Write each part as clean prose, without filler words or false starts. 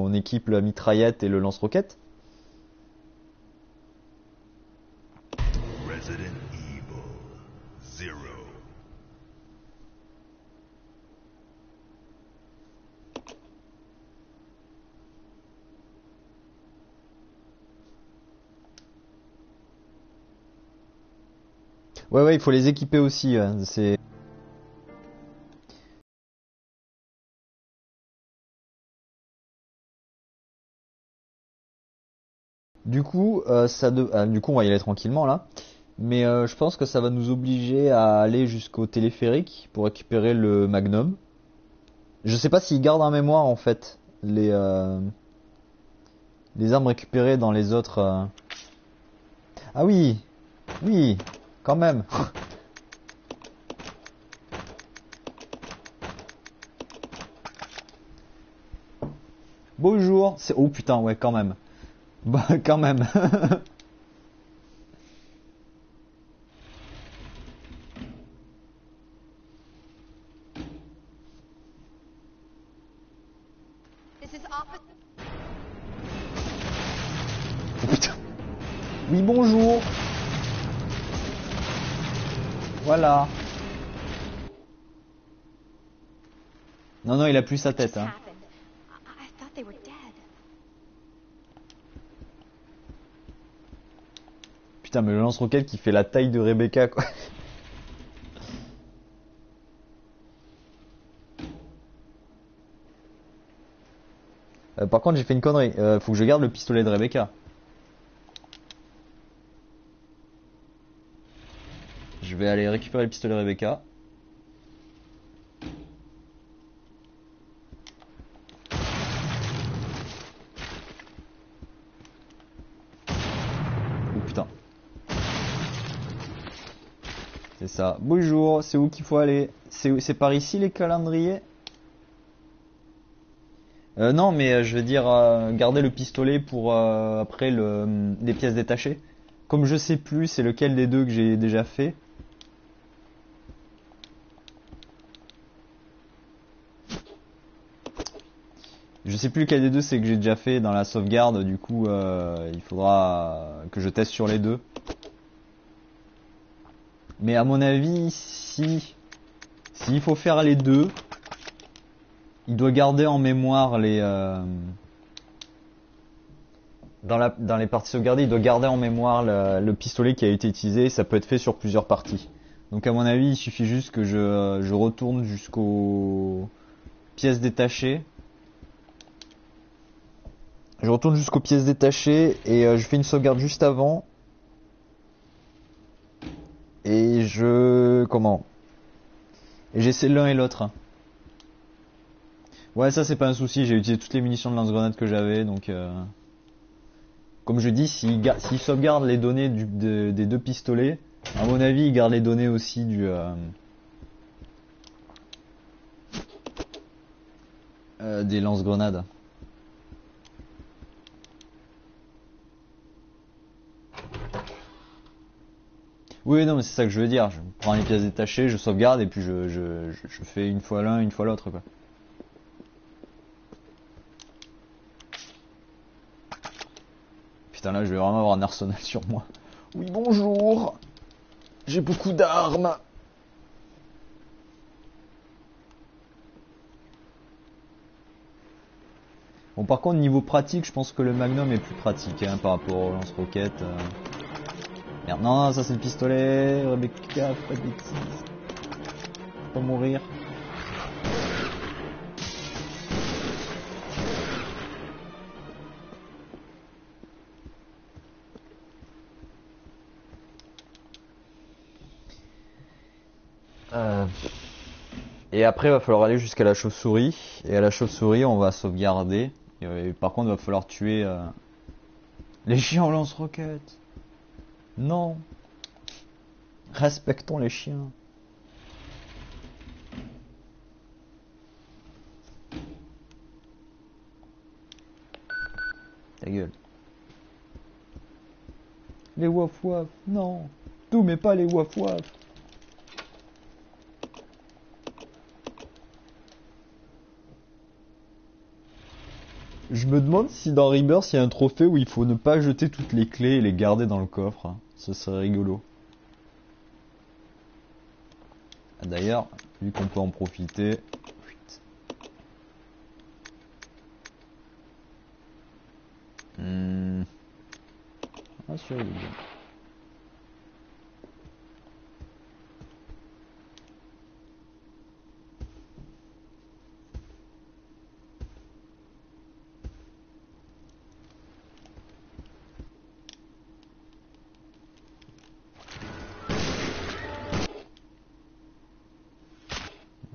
on équipe la mitraillette et le lance-roquette. Resident Evil 0. Ouais, il faut les équiper aussi. C'est... Du coup, du coup, on va y aller tranquillement là. Mais je pense que ça va nous obliger à aller jusqu'au téléphérique pour récupérer le Magnum. Je sais pas s'il garde en mémoire en fait les armes récupérées dans les autres. Ah oui, oui, quand même. Bonjour. C'est... Oh putain, ouais, quand même. Bah, quand même. This is office. Oh putain. Oui, bonjour. Voilà. Non, non, il a plus sa tête. Hein. Happened. I thought they were dead. Putain, mais le lance-roquette qui fait la taille de Rebecca, quoi. Par contre, j'ai fait une connerie. Faut que je garde le pistolet de Rebecca. Je vais aller récupérer le pistolet de Rebecca. Oh putain. C'est ça. Bonjour, c'est où qu'il faut aller? C'est par ici les calendriers? Non, mais je veux dire garder le pistolet pour après les pièces détachées. Comme je sais plus c'est lequel des deux que j'ai déjà fait. Je sais plus lequel des deux c'est que j'ai déjà fait dans la sauvegarde, du coup il faudra que je teste sur les deux. Mais à mon avis, s'il faut faire les deux, il doit garder en mémoire les dans les parties sauvegardées, il doit garder en mémoire le pistolet qui a été utilisé. Ça peut être fait sur plusieurs parties. Donc à mon avis, il suffit juste que je retourne jusqu'aux pièces détachées. Je retourne jusqu'aux pièces détachées et je fais une sauvegarde juste avant. Et et j'essaie l'un et l'autre. Ouais, ça c'est pas un souci, j'ai utilisé toutes les munitions de lance-grenade que j'avais, donc comme je dis, s'il sauvegarde les données des deux pistolets, à mon avis il garde les données aussi des lance-grenades. Oui, non, mais c'est ça que je veux dire. Je prends les pièces détachées, je sauvegarde et puis je fais une fois l'un, une fois l'autre, quoi. Putain, là, je vais vraiment avoir un arsenal sur moi. Oui, bonjour. J'ai beaucoup d'armes. Bon, par contre, niveau pratique, je pense que le Magnum est plus pratique hein, par rapport au lance-roquette. Merde, non, ça c'est le pistolet. Rebecca, pas de bêtises. Faut pas mourir. Et après, il va falloir aller jusqu'à la chauve-souris. Et à la chauve-souris, on va sauvegarder. Et par contre, il va falloir tuer les chiens au lance-roquettes. Non. Respectons les chiens. Ta gueule. Les waf-waf, non. Tout, mais pas les waf-waf. Je me demande si dans Rebirth il y a un trophée où il faut ne pas jeter toutes les clés et les garder dans le coffre. Ce serait rigolo. Ah, d'ailleurs, vu qu'on peut en profiter... Ah, celui-là, il est bien.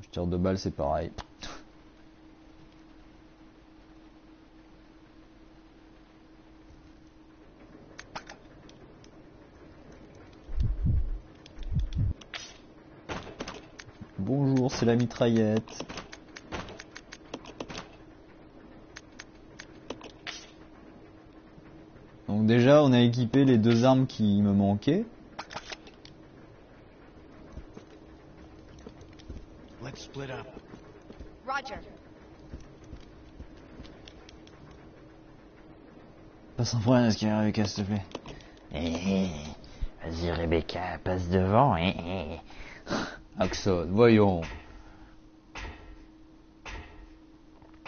Je tire 2 balles, c'est pareil. Bonjour, c'est la mitraillette. Donc déjà, on a équipé les 2 armes qui me manquaient. Let's split up. Roger. Passe un problème à ce qu'il y a avec elle, s'il te plaît. Vas-y Rebecca, passe devant. Axon, voyons.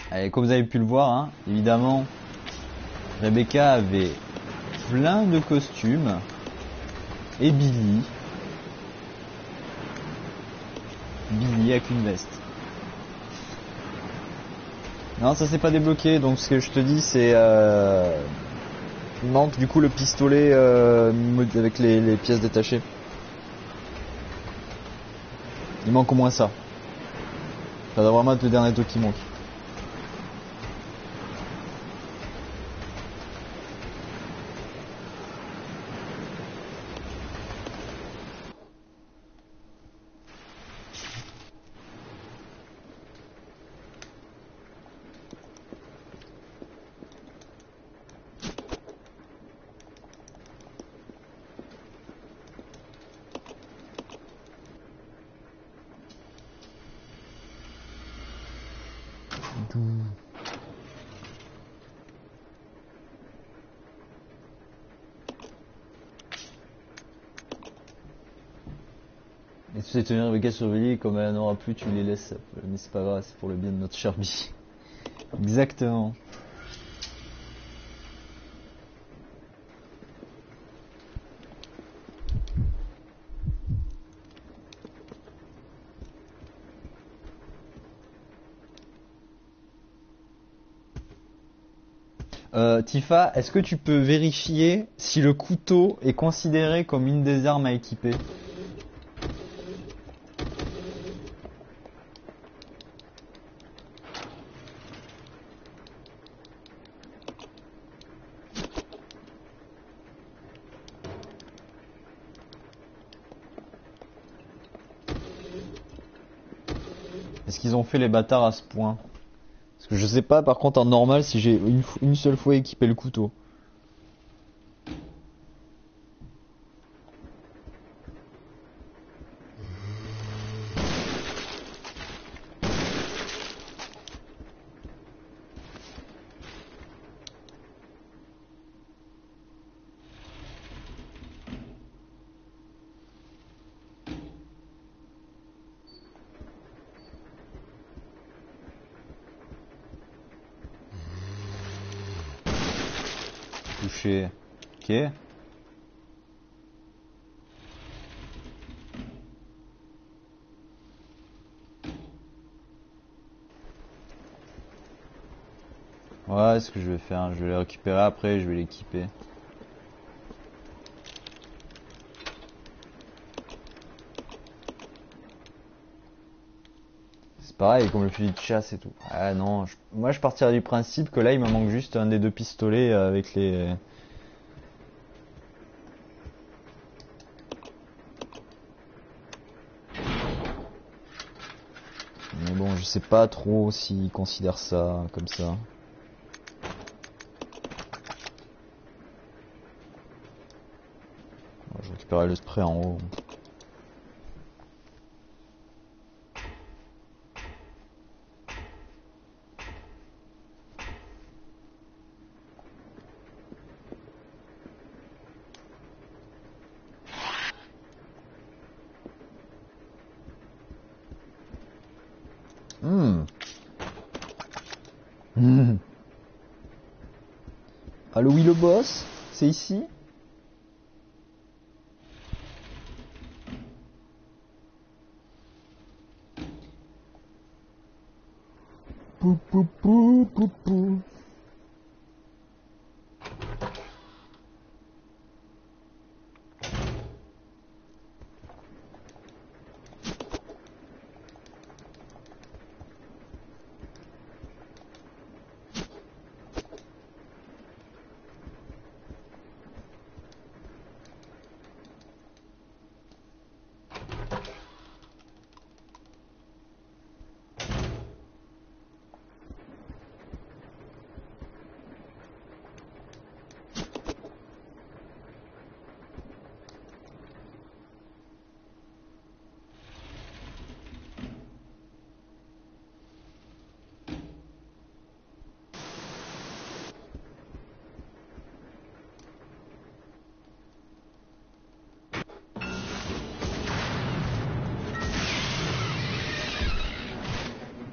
Allez, comme vous avez pu le voir, hein, évidemment, Rebecca avait plein de costumes. Et Billy. Billy avec une veste. Non, ça s'est pas débloqué, donc ce que je te dis c'est... Il manque du coup le pistolet avec les pièces détachées. Il manque au moins ça. Ça doit vraiment être le dernier truc qui manque. Et tu sais tenir Rebecca surveillée, comme elle n'en aura plus, tu les laisses. Mais c'est pas grave, c'est pour le bien de notre cher Billy. Exactement. Tifa, est-ce que tu peux vérifier si le couteau est considéré comme une des armes à équiper? Est-ce qu'ils ont fait les bâtards à ce point? Parce que je sais pas par contre en normal si j'ai une seule fois équipé le couteau. Touché. Ok. Ouais, ce que je vais faire, je vais les récupérer après, je vais l'équiper. C'est pareil, comme le fusil de chasse et tout. Ah non, moi je partirais du principe que là il me manque juste un des 2 pistolets avec les... Mais bon, je sais pas trop s'ils considèrent ça comme ça. Je récupérerai le spray en haut. Allô, oui, le boss? C'est ici? Pou, pou, pou, pou, pou.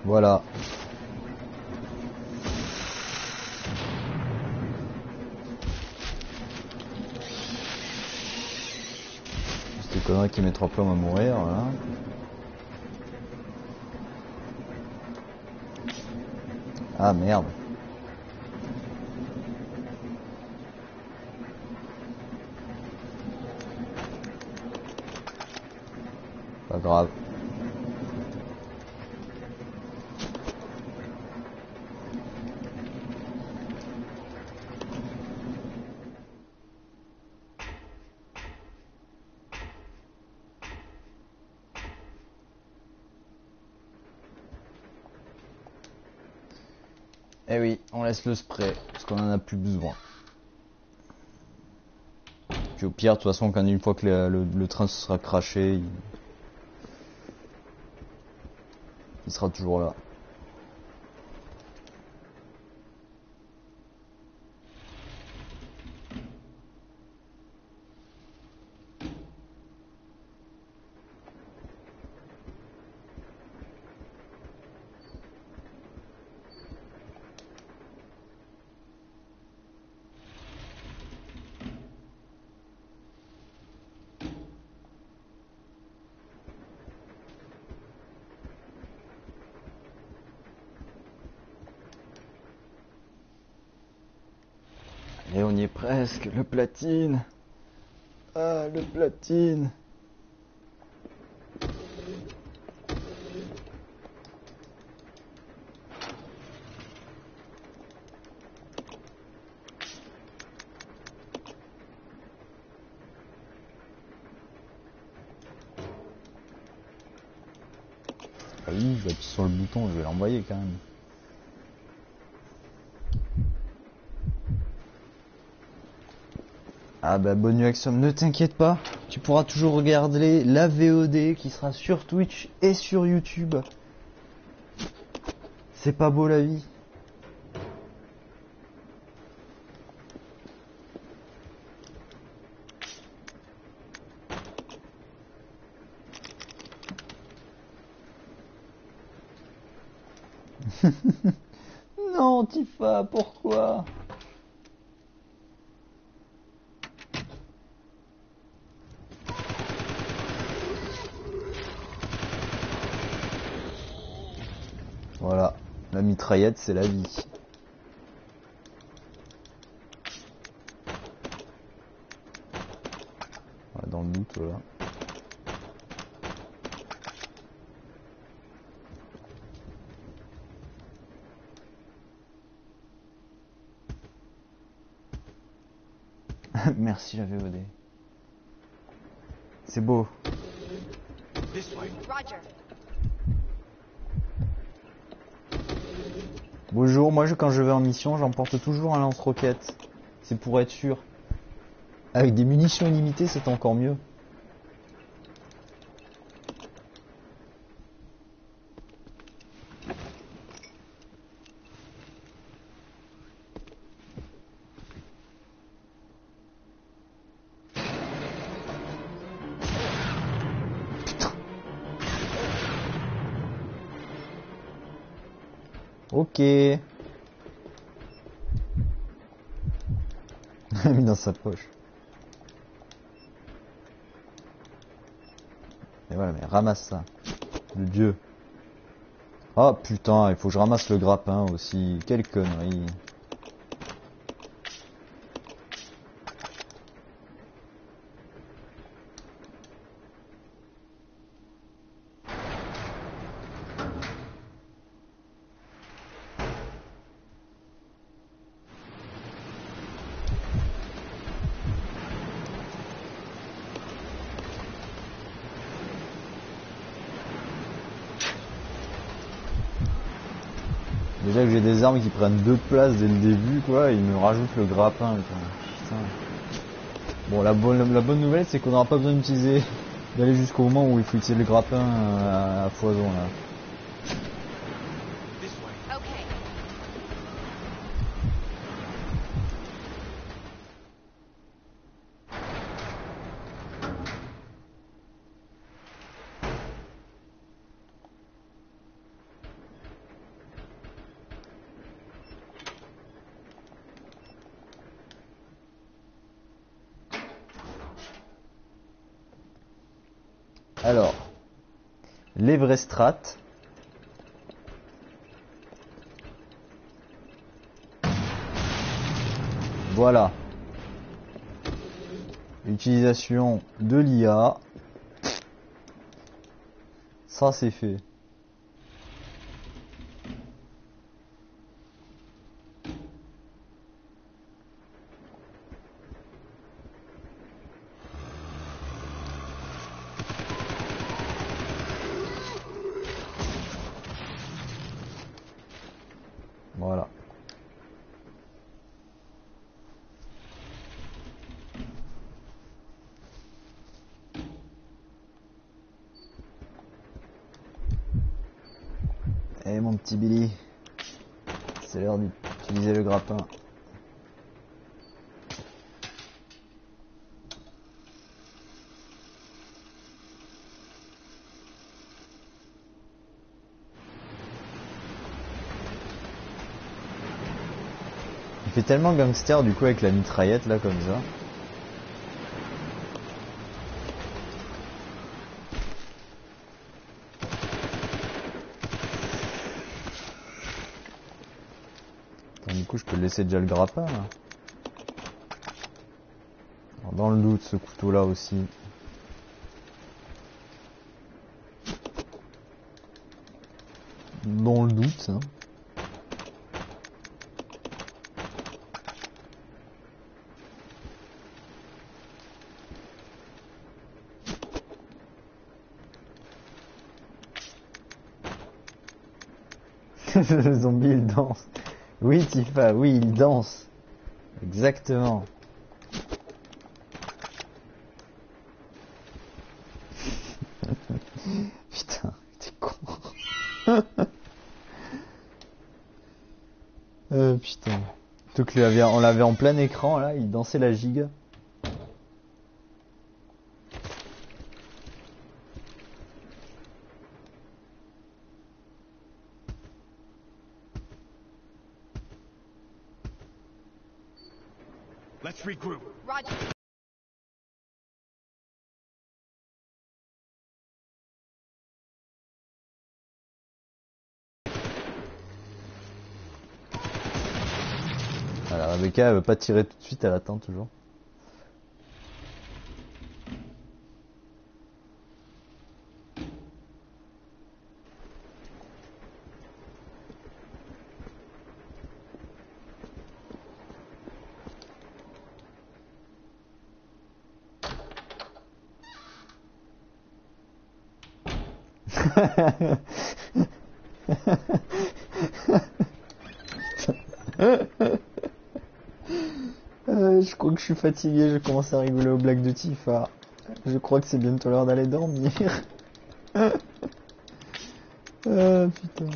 Voilà. C'est des conneries qui mettent 3 plombs à mourir, voilà. Ah merde. Pas grave. Eh oui, on laisse le spray, parce qu'on en a plus besoin. Puis au pire, de toute façon, quand une fois que le train se sera crashé, il sera toujours là. Et on y est presque, le platine. Ah, le platine. Ah oui, j'appuie sur le bouton, je vais l'envoyer quand même. Ah bah bonne Axum, ne t'inquiète pas, tu pourras toujours regarder la VOD qui sera sur Twitch et sur YouTube. C'est pas beau la vie. Non Tifa, pourquoi? Voilà, la mitraillette c'est la vie. Ouais, dans le doute, voilà. Merci la VOD. C'est beau. This way. Roger. Bonjour, moi quand je vais en mission, j'emporte toujours un lance-roquette. C'est pour être sûr. Avec des munitions illimitées, c'est encore mieux. Ok. mis dans sa poche. Et voilà, mais ramasse ça. De Dieu. Oh putain, il faut que je ramasse le grappin aussi. Quelle connerie. Déjà que j'ai des armes qui prennent 2 places dès le début, quoi, ils me rajoutent le grappin, quoi. Putain. Bon, la bonne nouvelle, c'est qu'on n'aura pas besoin d'utiliser, d'aller jusqu'au moment où il faut utiliser le grappin à foison, là. This way. Okay. Alors, l'Everestrat. Voilà. Utilisation de l'IA. Ça c'est fait. Voilà. Eh mon petit Billy, c'est l'heure d'utiliser le grappin. Il fait tellement gangster du coup avec la mitraillette là comme ça. Attends, du coup je peux le laisser déjà le grappin là. Alors, dans le doute ce couteau là aussi. Dans le doute hein. Le zombie il danse. Oui Tifa, oui il danse. Exactement. Putain, t'es con. Putain. Donc on l'avait en plein écran là, il dansait la giga. Let's regroup. Roger. Alors Rebecca elle veut pas tirer tout de suite, elle attend toujours. Je crois que je suis fatigué, je commence à rigoler aux blagues de Tifa. Je crois que c'est bientôt l'heure d'aller dormir. Ah putain.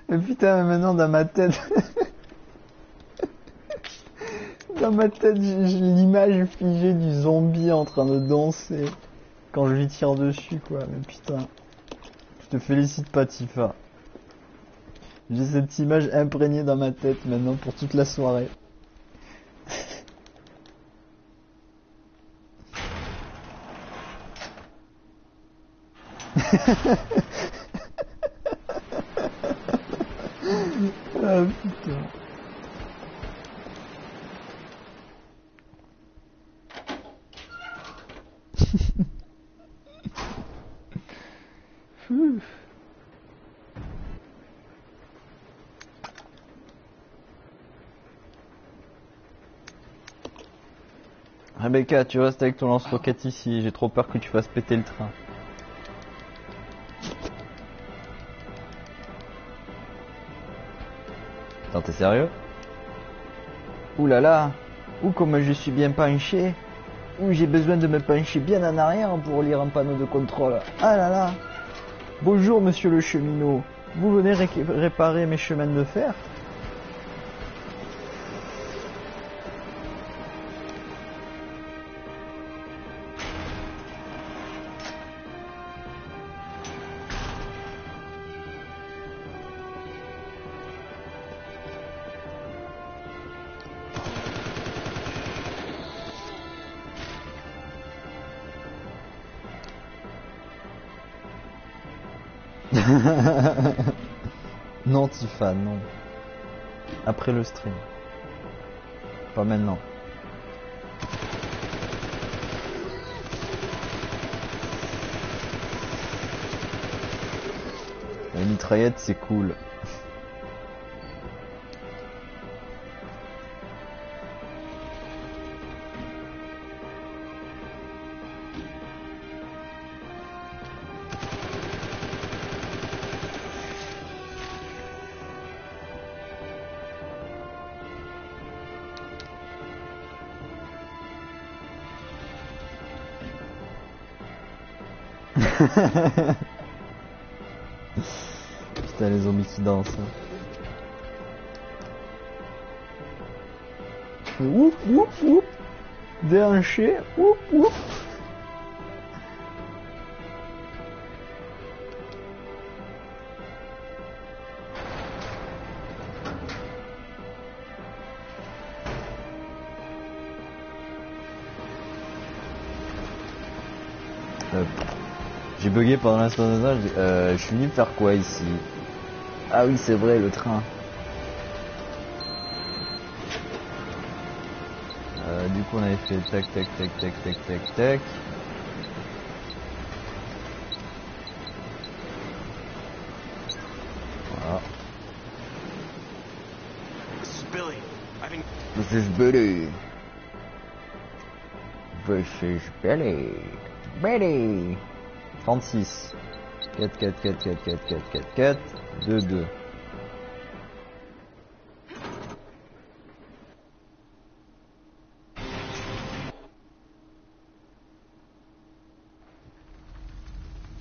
Mais putain, mais maintenant dans ma tête, dans ma tête, j'ai l'image figée du zombie en train de danser quand je lui tire dessus, quoi. Mais putain, je te félicite pas, Tifa. J'ai cette image imprégnée dans ma tête maintenant pour toute la soirée. Ah putain. Rebecca, tu restes avec ton lance-roquette ici, j'ai trop peur que tu fasses péter le train. Attends, t'es sérieux? Ouh là là, ouh comme je suis bien penché, ouh j'ai besoin de me pencher bien en arrière pour lire un panneau de contrôle. Ah là là. Bonjour monsieur le cheminot, vous venez réparer mes chemins de fer? Non Tifa, non. Après le stream. Pas maintenant. Les mitraillettes c'est cool. Putain les zombies qui dansent. Ouf ouf ouf. Déhanché. Ouf ouf. J'ai bugué pendant l'instant de ça, je suis venu faire quoi ici? Ah oui c'est vrai le train. Du coup on avait fait tac tac tac tac tac tac tac. Voilà. This is Billy. I think This is Billy. This is Billy. Billy. 36. 4 4 4 4 4 4 4 4 2 2.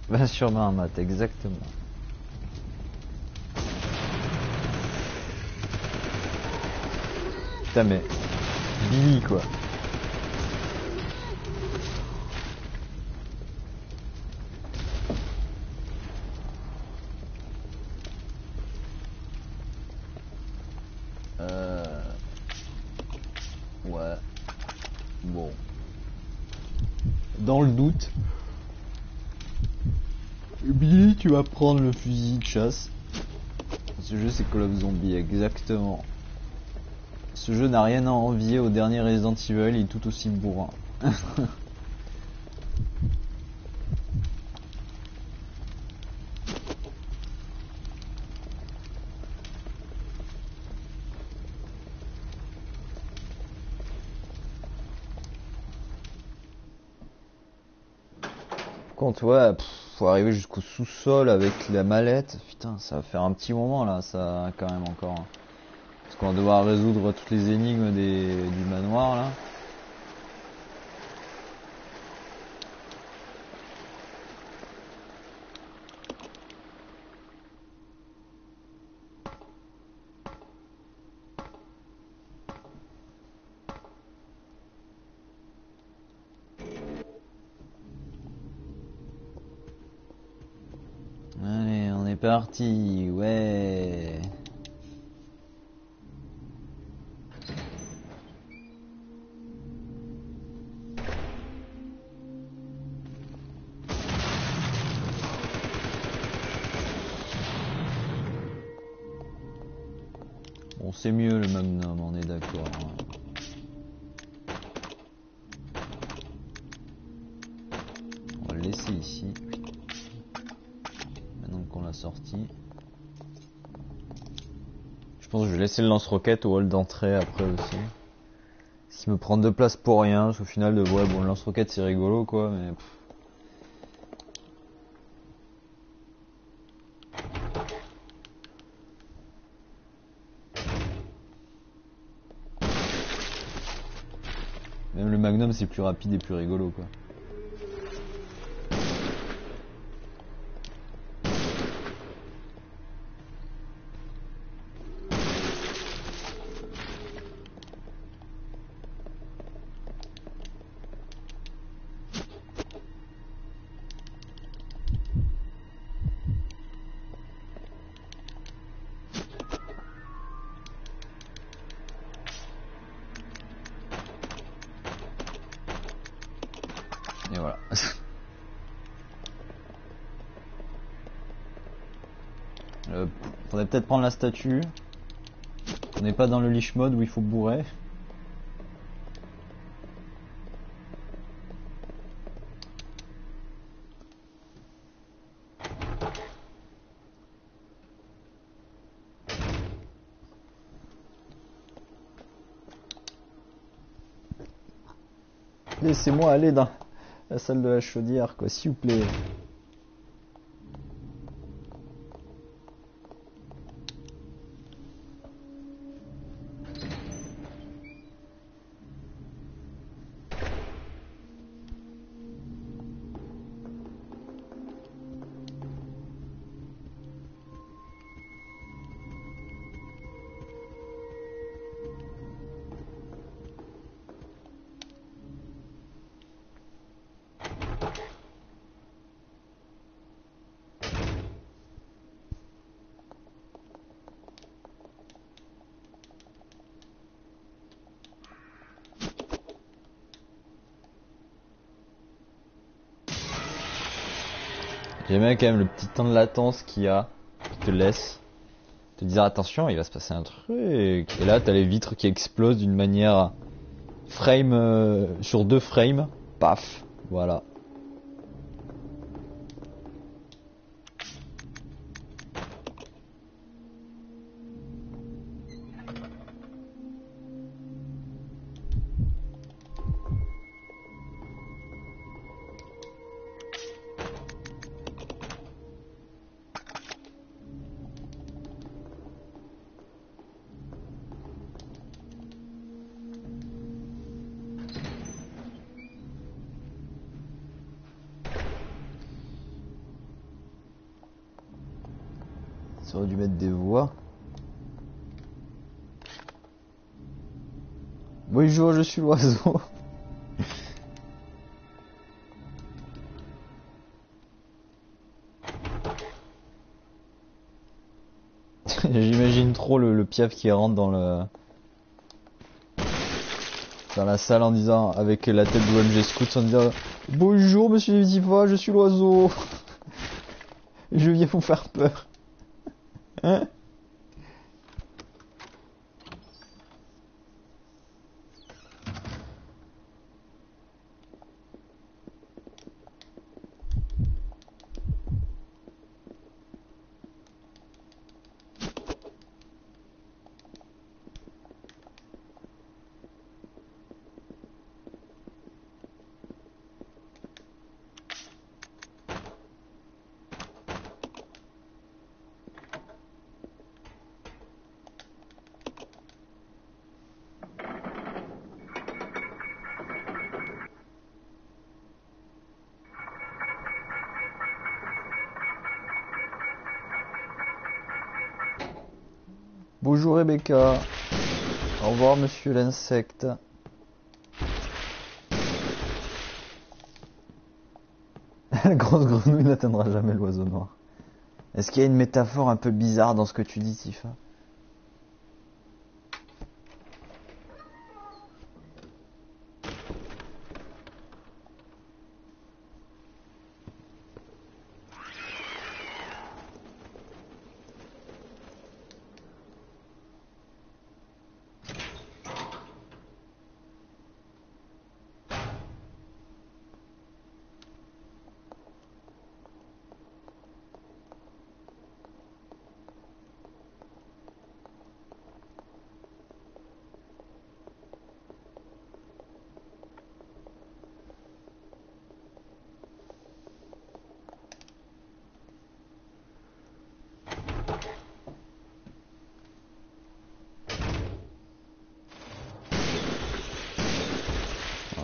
Ben sûrement un mat, exactement. Putain mais Billy quoi. Ouais. Bon. Dans le doute. Billy, tu vas prendre le fusil de chasse. Ce jeu c'est Call of Zombie, exactement. Ce jeu n'a rien à envier au dernier Resident Evil, il est tout aussi bourrin. Contre ouais, faut arriver jusqu'au sous-sol avec la mallette. Putain, ça va faire un petit moment là, ça quand même encore. Parce qu'on va devoir résoudre toutes les énigmes du manoir là. parti, ouais. Bon, c'est mieux le Magnum, on est d'accord. On va le laisser ici. Maintenant qu'on l'a sorti. Je pense que je vais laisser le lance-roquette au hall d'entrée après aussi. S'il me prend 2 places pour rien, parce qu'au final, ouais, bon, le lance-roquette c'est rigolo quoi, mais. Même le Magnum c'est plus rapide et plus rigolo quoi. Et voilà. Faudrait peut-être prendre la statue. On n'est pas dans le leash mode où il faut bourrer. Laissez-moi aller dans la salle de la chaudière, quoi, s'il vous plaît. J'aime bien quand même le petit temps de latence qu'il y a, qui te laisse te dire attention, il va se passer un truc. Et là, t'as les vitres qui explosent d'une manière frame sur 2 frames. Paf, voilà. Ça aurait dû mettre des voix. Bonjour, je suis l'oiseau. J'imagine trop le piaf qui rentre dans la salle en disant, avec la tête de OMG Scouts, en disant bonjour monsieur Netifa, je suis l'oiseau. Je viens vous faire peur. Hein? Bonjour Rebecca. Au revoir monsieur l'insecte. La grosse grenouille n'atteindra jamais l'oiseau noir. Est-ce qu'il y a une métaphore un peu bizarre dans ce que tu dis, Tifa?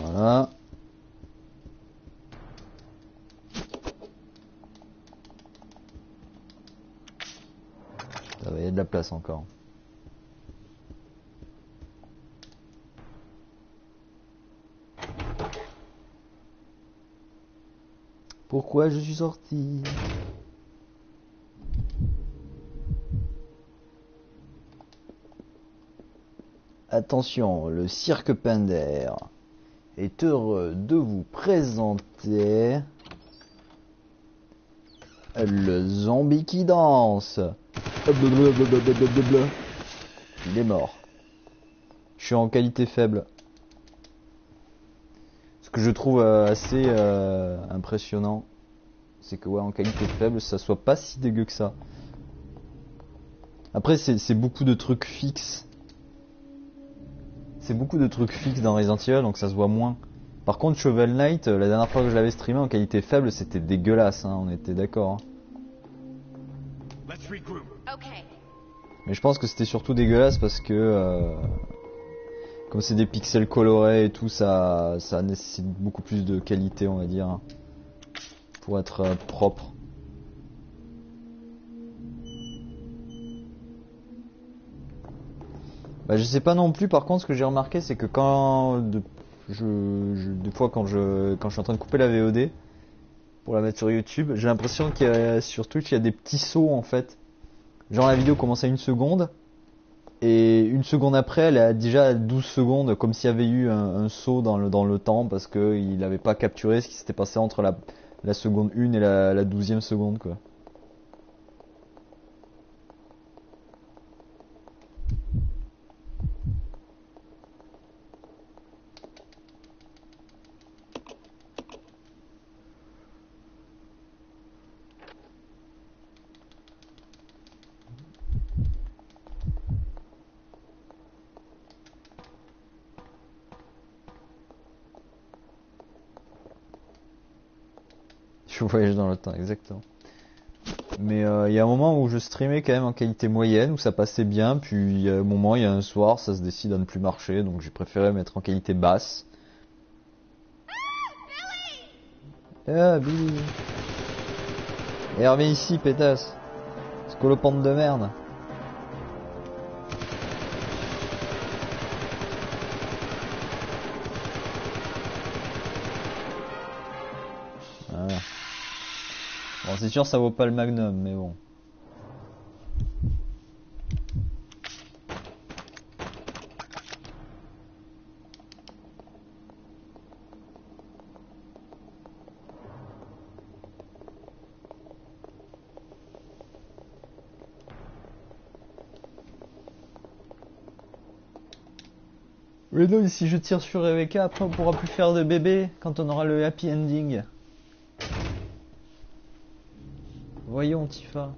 Voilà. Ça va, il y a de la place encore. Pourquoi je suis sorti? Attention, le cirque Pender est heureux de vous présenter le zombie qui danse. Il est mort. Je suis en qualité faible. Ce que je trouve assez impressionnant, c'est que ouais, en qualité faible, ça soit pas si dégueu que ça. Après, c'est beaucoup de trucs fixes. C'est beaucoup de trucs fixes dans Resident Evil, donc ça se voit moins. Par contre, Shovel Knight, la dernière fois que je l'avais streamé en qualité faible, c'était dégueulasse, hein, on était d'accord. Hein. Okay. Mais je pense que c'était surtout dégueulasse parce que, comme c'est des pixels colorés et tout, ça nécessite beaucoup plus de qualité, on va dire, hein, pour être propre. Bah, je sais pas non plus, par contre, ce que j'ai remarqué, c'est que quand des fois quand je suis en train de couper la VOD pour la mettre sur YouTube, j'ai l'impression qu'il y a sur Twitch il y a des petits sauts en fait. Genre la vidéo commence à 1 seconde et 1 seconde après elle est déjà à 12 secondes, comme s'il y avait eu un saut dans le temps parce que il n'avait pas capturé ce qui s'était passé entre la seconde 1 et la 12e seconde quoi. Je voyage dans le temps, exactement. Mais il y a un moment où je streamais quand même en qualité moyenne, où ça passait bien, puis il y a un moment, il y a un soir, ça se décide à ne plus marcher, donc j'ai préféré mettre en qualité basse. Ah, Billy. Et reviens ici, pétasse. Scolopendre de merde. Voilà. Bon, c'est sûr, ça vaut pas le Magnum, mais bon. Mais non, si je tire sur Rebecca, après on pourra plus faire de bébé quand on aura le happy ending. Voyons, Tifa.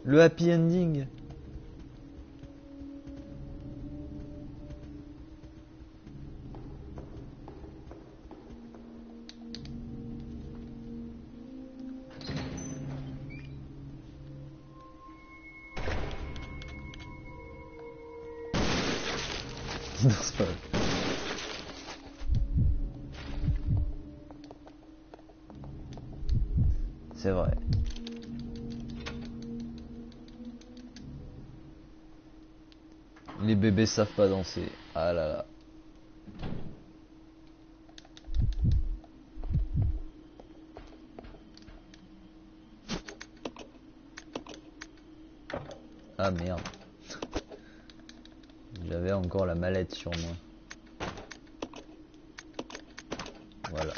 Le happy ending. Non, c'est pas vrai. C'est vrai. Les bébés savent pas danser. Ah là là. Ah merde. J'avais encore la mallette sur moi. Voilà.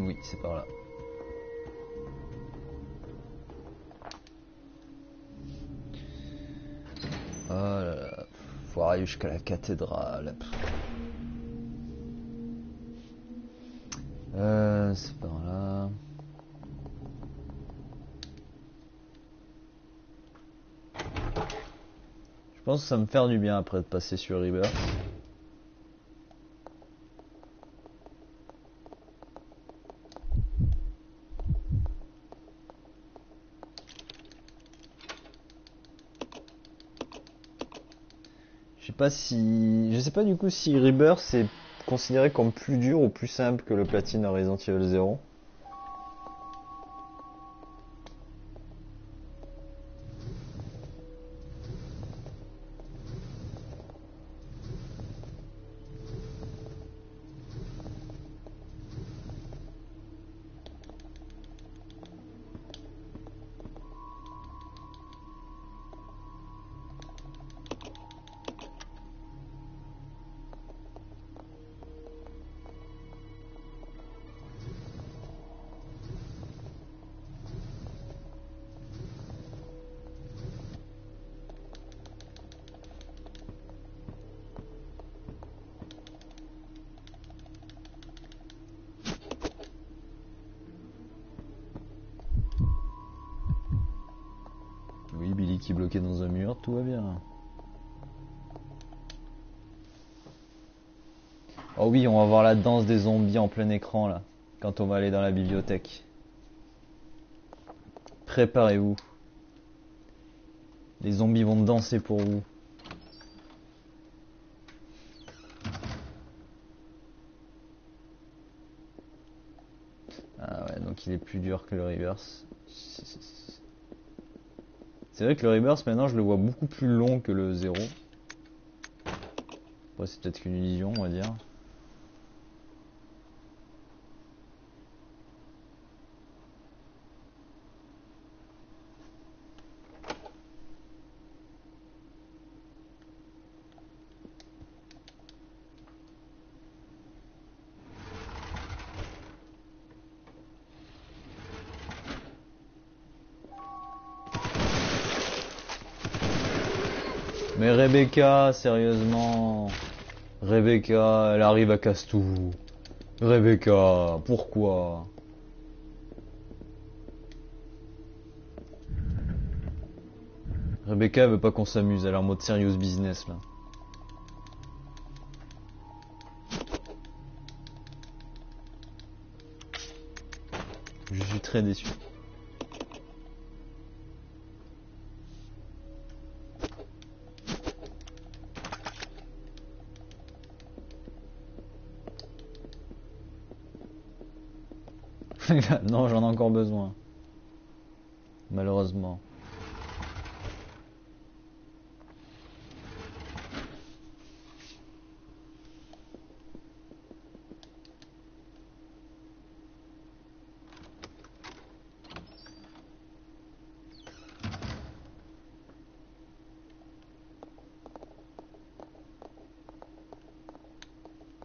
Oui, c'est par là. Oh là là, faut arriver jusqu'à la cathédrale. C'est par là. Je pense que ça me faire du bien après de passer sur Rebirth. Je sais pas du coup si Rebirth c'est considéré comme plus dur ou plus simple que le platine dans Resident Evil 0. Oui, Billy qui est bloqué dans un mur, tout va bien. Oh oui, on va voir la danse des zombies en plein écran là, quand on va aller dans la bibliothèque. Préparez-vous. Les zombies vont danser pour vous. Ah ouais, donc il est plus dur que le Reverse. C'est vrai que le Rebirth maintenant je le vois beaucoup plus long que le 0. Ouais, c'est peut-être qu'une illusion on va dire. Mais Rebecca, sérieusement. Rebecca, elle arrive à casse tout. Rebecca, pourquoi? Rebecca elle veut pas qu'on s'amuse, elle est en mode serious business là. Je suis très déçu. Non, j'en ai encore besoin. Malheureusement.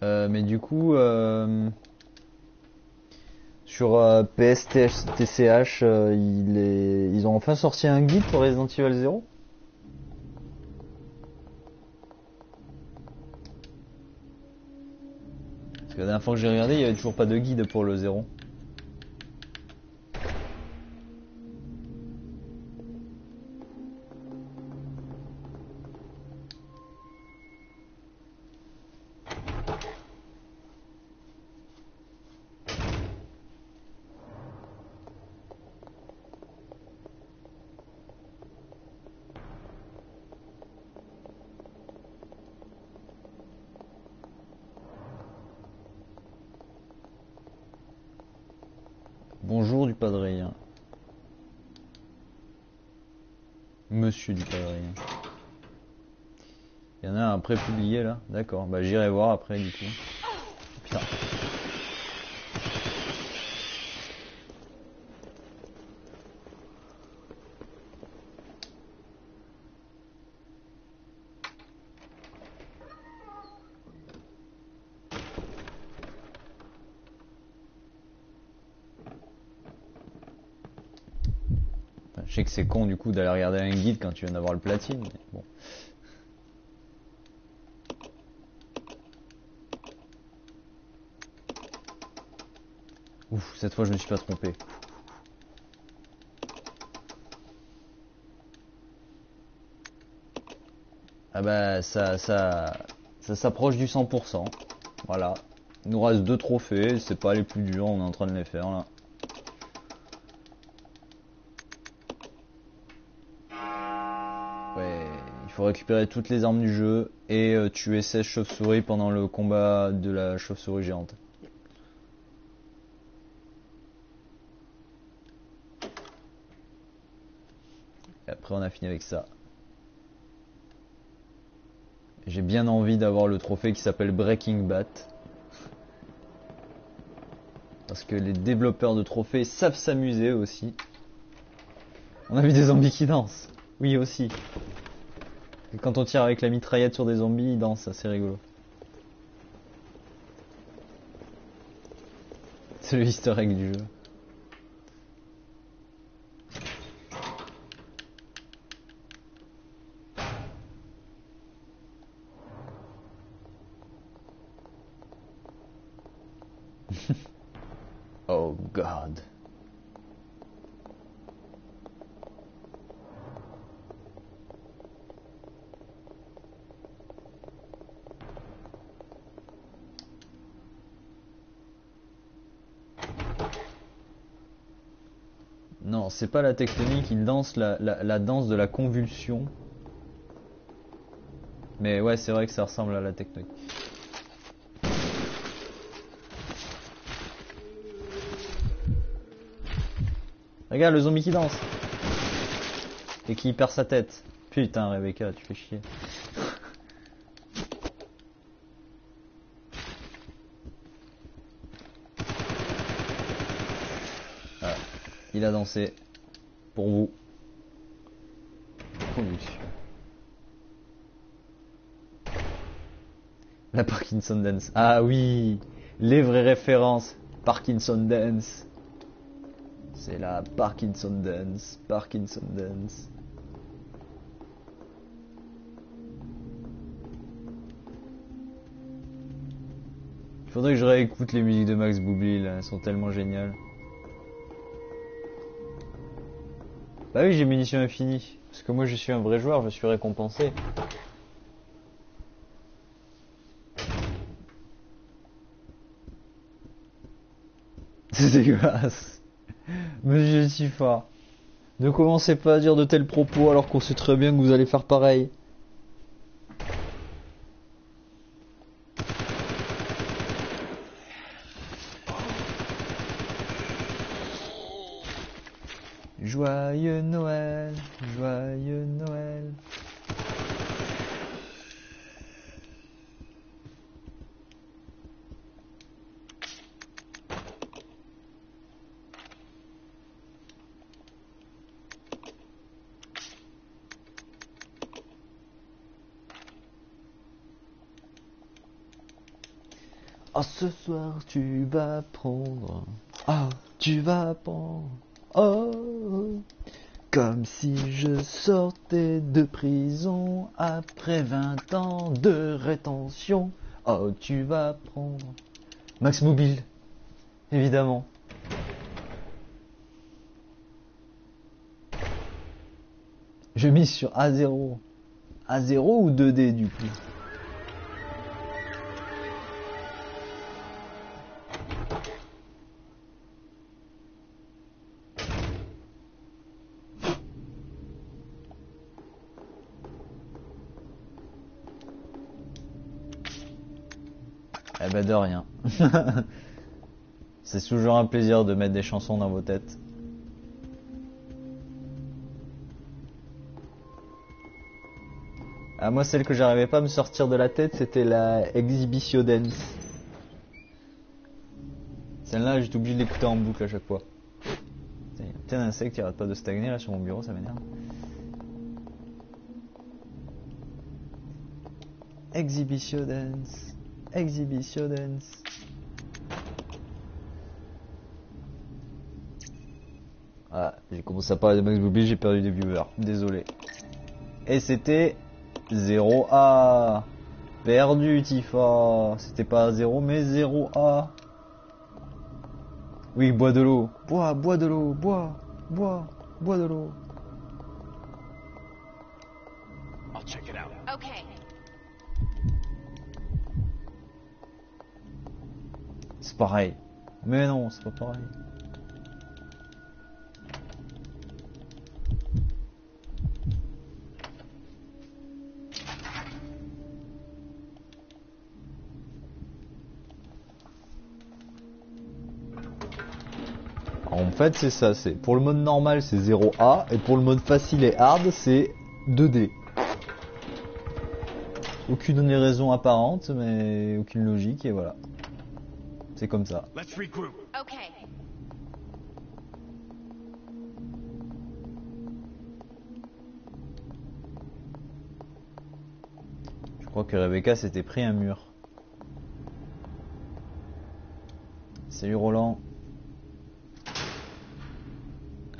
Mais du coup, sur PSTCH, ils ont enfin sorti un guide pour Resident Evil 0. Parce que la dernière fois que j'ai regardé, il n'y avait toujours pas de guide pour le 0. Padrien. Monsieur du Padrien. Il y en a un pré-publié là, d'accord. Bah j'irai voir après du coup. Putain. Je sais que c'est con du coup d'aller regarder un guide quand tu viens d'avoir le platine, mais bon. Ouf, cette fois je me suis pas trompé. Ah bah ça s'approche du 100%. Voilà. Il nous reste 2 trophées, c'est pas les plus durs, on est en train de les faire là. Ouais, il faut récupérer toutes les armes du jeu et tuer 16 chauves-souris pendant le combat de la chauve-souris géante. Et après on a fini avec ça. J'ai bien envie d'avoir le trophée qui s'appelle Breaking Bat. Parce que les développeurs de trophées savent s'amuser aussi. On a vu des zombies qui dansent. Oui aussi. Et quand on tire avec la mitraillette sur des zombies, ils dansent, c'est rigolo. C'est le easter egg du jeu. Oh God. Non, c'est pas la tectonique, il danse la danse de la convulsion. Mais ouais, c'est vrai que ça ressemble à la tectonique. Regarde le zombie qui danse. Et qui perd sa tête. Putain Rebecca, tu fais chier. Voilà. Il a dansé. Pour vous. Convulsion. La Parkinson Dance. Ah oui, les vraies références. Parkinson Dance. C'est la Parkinson Dance. Parkinson Dance. Il faudrait que je réécoute les musiques de Max Boublil, là. Elles sont tellement géniales. Bah oui, j'ai munitions infinies. Parce que moi je suis un vrai joueur, je suis récompensé. C'est dégueulasse. Monsieur Tifa, ne commencez pas à dire de tels propos alors qu'on sait très bien que vous allez faire pareil. Joyeux Noël, joyeux Noël. Oh, ce soir tu vas prendre. Oh, tu vas prendre. Oh, comme si je sortais de prison après 20 ans de rétention. Oh, tu vas prendre. Max Mobile, évidemment. Je mise sur A0. A0 ou 2D du coup? Eh ben de rien. C'est toujours un plaisir de mettre des chansons dans vos têtes. Ah, moi, celle que j'arrivais pas à me sortir de la tête, c'était la Exhibition Dance. Celle-là, j'étais obligé de l'écouter en boucle à chaque fois. Putain, un insecte qui arrête pas de stagner là sur mon bureau, ça m'énerve. Exhibition Dance. Exhibition Dance. Ah, j'ai commencé à parler de Max Booby, j'ai perdu des viewers. Désolé. Et c'était 0A. Perdu, Tifa. C'était pas 0, mais 0A. Oui, bois de l'eau. Bois de l'eau. Bois de l'eau. I'll check it out. Okay. C'est pareil. Mais non, c'est pas pareil. En fait, c'est ça, c'est pour le mode normal, c'est 0A et pour le mode facile et hard, c'est 2D. Aucune raison apparente, mais aucune logique et voilà. C'est comme ça. Let's regroup. Okay. Je crois que Rebecca s'était pris un mur. Salut Roland.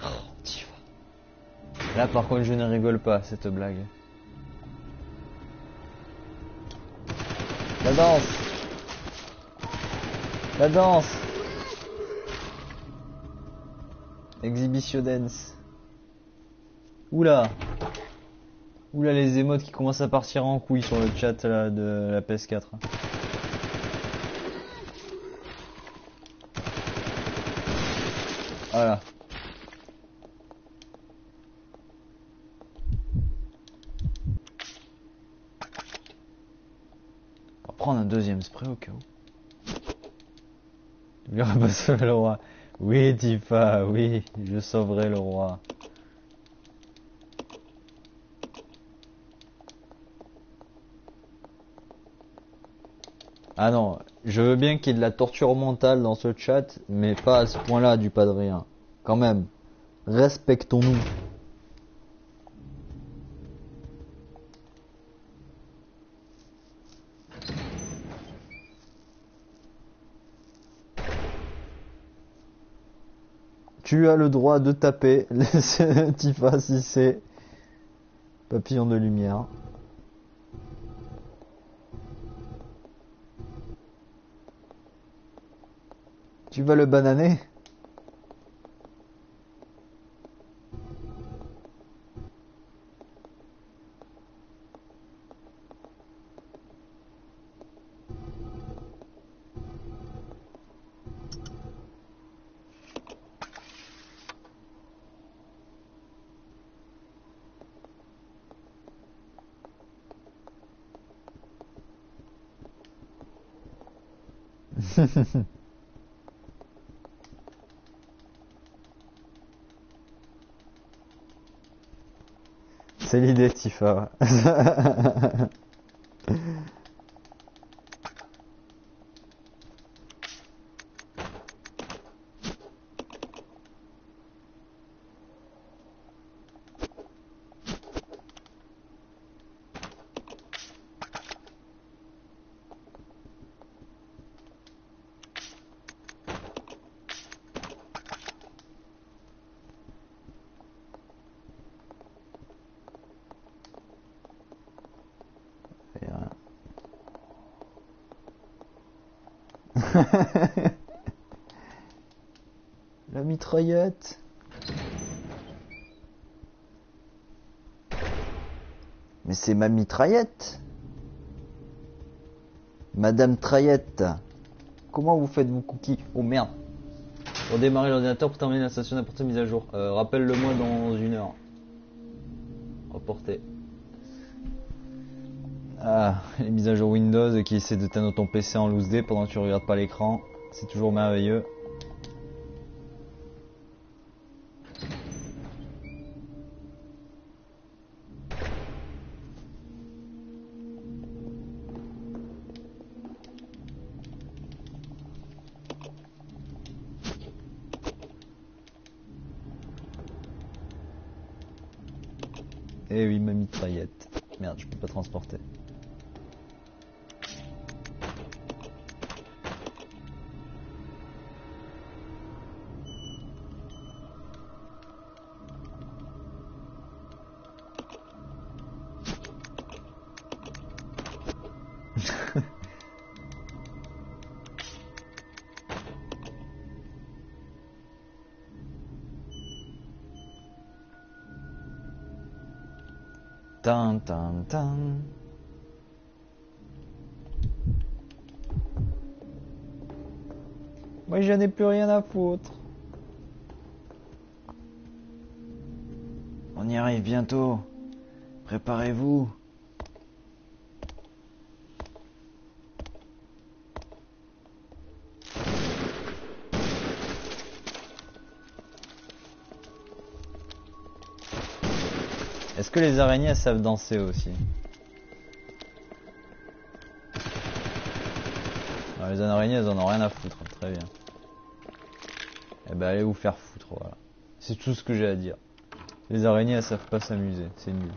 Oh, Tifa. Là par contre je ne rigole pas cette blague. La danse. La danse. Exhibition Dance. Oula. Oula les émotes qui commencent à partir en couille sur le chat là, de la PS4. Voilà. On va prendre un deuxième spray au cas où. N'oubliera pas de sauver le roi. Oui Tifa, oui, je sauverai le roi. Ah non, je veux bien qu'il y ait de la torture mentale dans ce chat, mais pas à ce point-là du Padrien. Quand même, respectons-nous. Tu as le droit de taper Tifa si c'est papillon de lumière. Tu vas le bananer? C'est l'idée, Tifa. La mitraillette. Mais c'est ma mitraillette. Madame Traillette. Comment vous faites vos cookies? Oh merde. Pour démarrer l'ordinateur pour terminer la station d'importante mise à jour. Rappelle-le-moi dans 1 heure. Reporter. Ah, les mises à jour Windows qui essaient de t'annoter ton PC en loose day pendant que tu regardes pas l'écran. C'est toujours merveilleux. Eh oui, ma mitraillette. Merde, je peux pas transporter. Tan tan tan. Moi j'en ai plus rien à foutre. On y arrive bientôt. Préparez-vous. Est-ce que les araignées elles savent danser aussi? Non, les araignées elles en ont rien à foutre, très bien. Eh ben allez vous faire foutre, voilà. C'est tout ce que j'ai à dire. Les araignées elles savent pas s'amuser, c'est nul.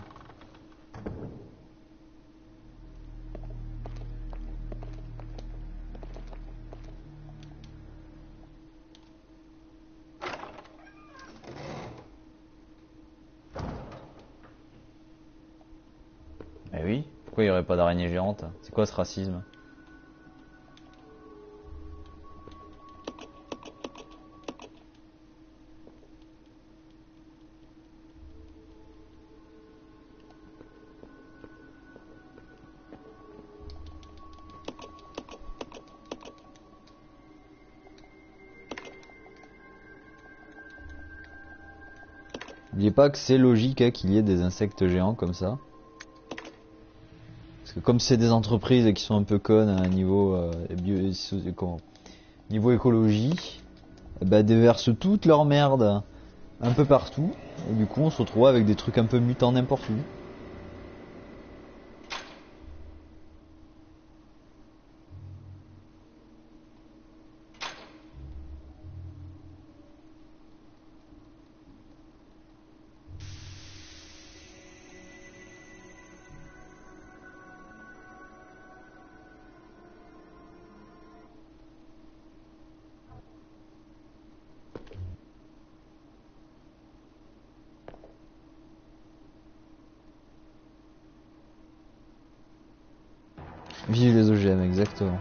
Eh oui, pourquoi il y aurait pas d'araignée géante? C'est quoi ce racisme? N'oubliez pas que c'est logique hein, qu'il y ait des insectes géants comme ça. Parce que comme c'est des entreprises qui sont un peu connes à un niveau niveau écologie, bah déversent toute leur merde un peu partout. Et du coup on se retrouve avec des trucs un peu mutants n'importe où. Vive les OGM, exactement.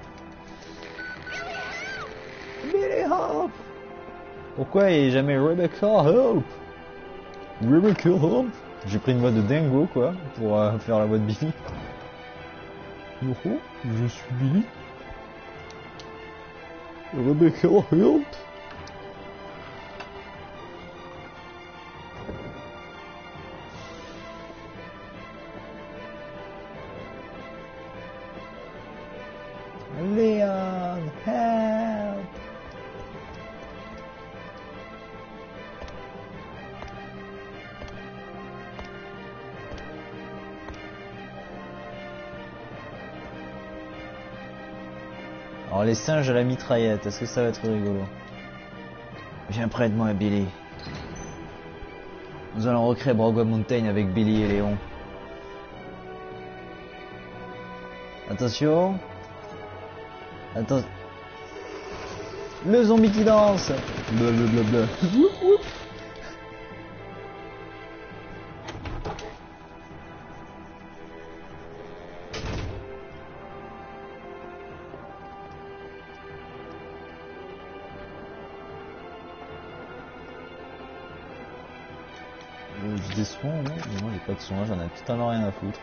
Billy Hop! Pourquoi il n'y a jamais Rebecca Help? Rebecca Help? J'ai pris une voix de dingo quoi, pour faire la voix de Billy. Yoho, je suis Billy. Rebecca Help? Leon, help! Alors les singes à la mitraillette, est-ce que ça va être rigolo? Viens près de moi, Billy. Nous allons recréer Broadway Mountain avec Billy et Léon. Attention. Attention. Le zombie qui danse. Blablabla. J'ai des soins, non? Non, j'ai pas de soins, j'en ai totalement rien à foutre.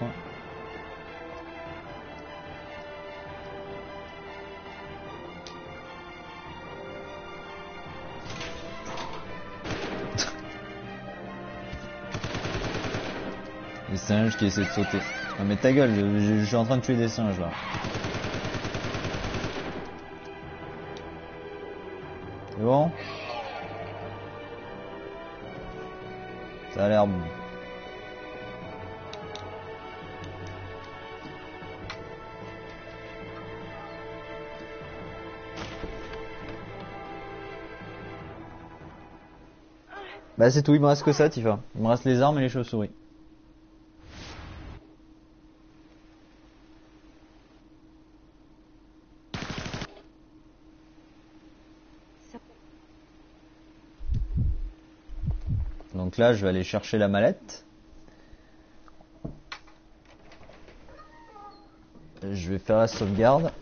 Les singes qui essaient de sauter. Non mais ta gueule, je suis en train de tuer des singes là. C'est bon? Ça a l'air bon. Bah c'est tout, il me reste que ça Tifa. Il me reste les armes et les chauves-souris. Donc là, je vais aller chercher la mallette. Je vais faire la sauvegarde.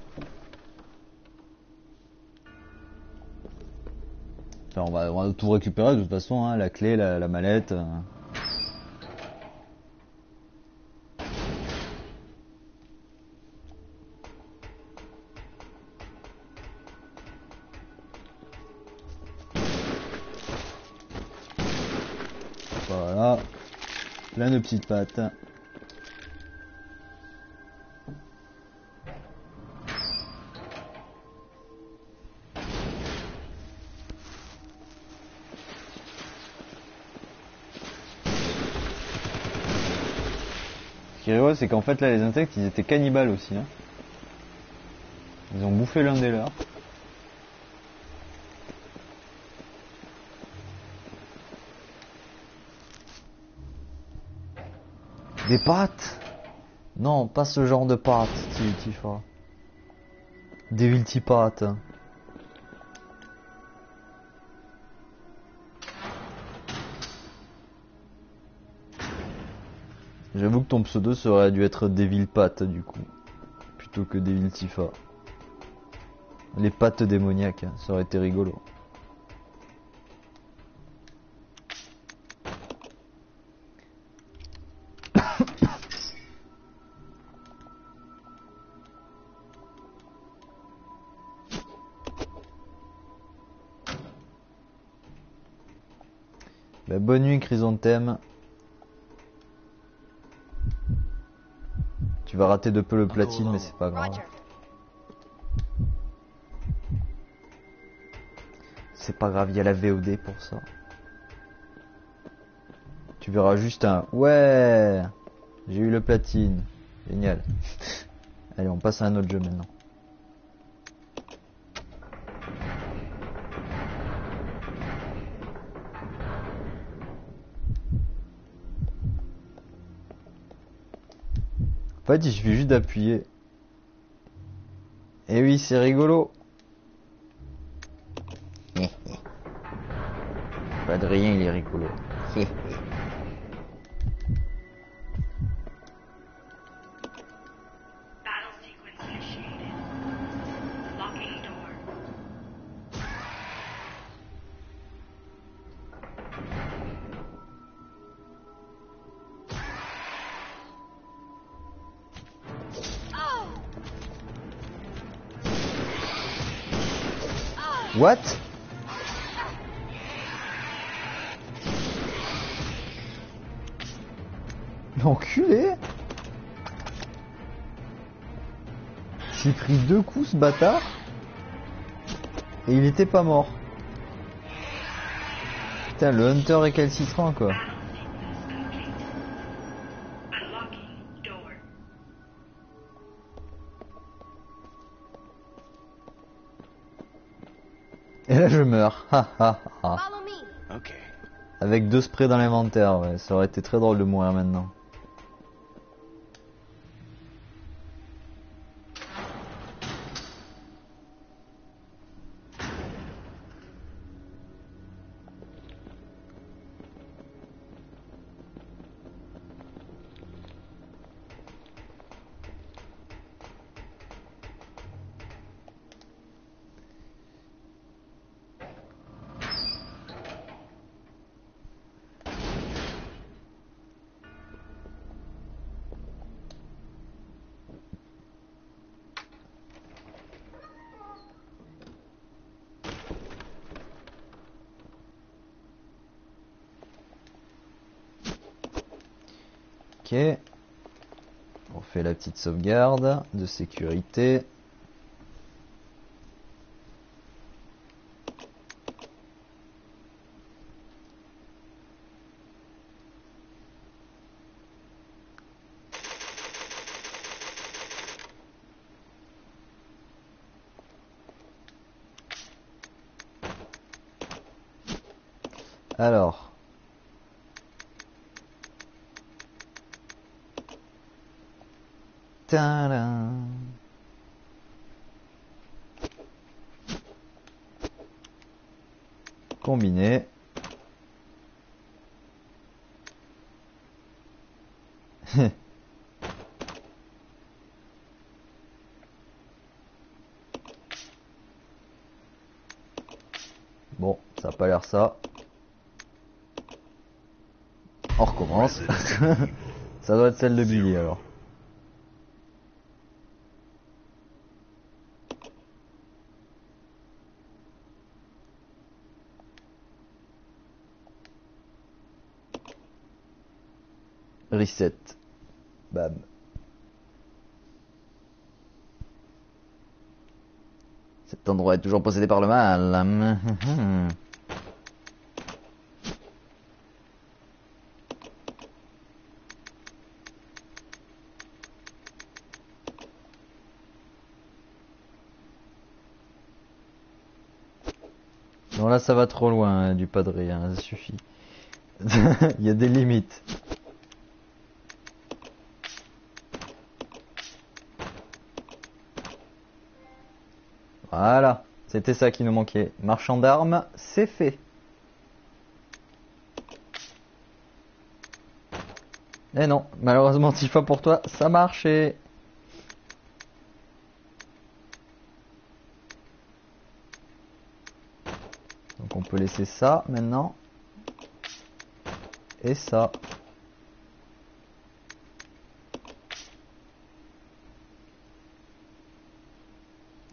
Enfin, on va tout récupérer de toute façon, hein, la clé, la mallette. Voilà. Plein de petites pattes. Ce qui est rigolo, c'est qu'en fait là les insectes ils étaient cannibales aussi. Hein. Ils ont bouffé l'un des leurs. Des pâtes? Non, pas ce genre de pâtes, Tifa. Des viltipâtes. J'avoue que ton pseudo serait dû être Devil Pat du coup, plutôt que Devil Tifa. Les pattes démoniaques, hein, ça aurait été rigolo. Bah, bonne nuit Chrysanthème. Tu vas rater de peu le platine, mais c'est pas grave. Roger. C'est pas grave, il y a la VOD pour ça. Tu verras juste un ouais, j'ai eu le platine. Génial. Allez, on passe à un autre jeu maintenant. En fait, il suffit juste d'appuyer. Et oui, c'est rigolo. Pas de rien, il est rigolo. Battle sequence initiated. Locking door. What? L'enculé! J'ai pris 2 coups ce bâtard et il était pas mort. Putain, le Hunter récalcitrant quoi. Battle sequence complete. Unlocking door. Et là je meurs. Ha ha ha. Follow me. Okay. Avec 2 sprays dans l'inventaire, ouais. Ça aurait été très drôle de mourir maintenant. Ok. On fait la petite sauvegarde de sécurité. Alors. Tadam. Combiné. Bon, ça a pas l'air ça. On recommence. Ça doit être celle de Billy alors. Reset. Bam. Cet endroit est toujours possédé par le mal. Non, là ça va trop loin hein, du padre, hein, ça suffit. Il y a des limites. Voilà, c'était ça qui nous manquait. Marchand d'armes, c'est fait. Eh non, malheureusement Tifa pour toi, ça marchait. Donc on peut laisser ça maintenant. Et ça.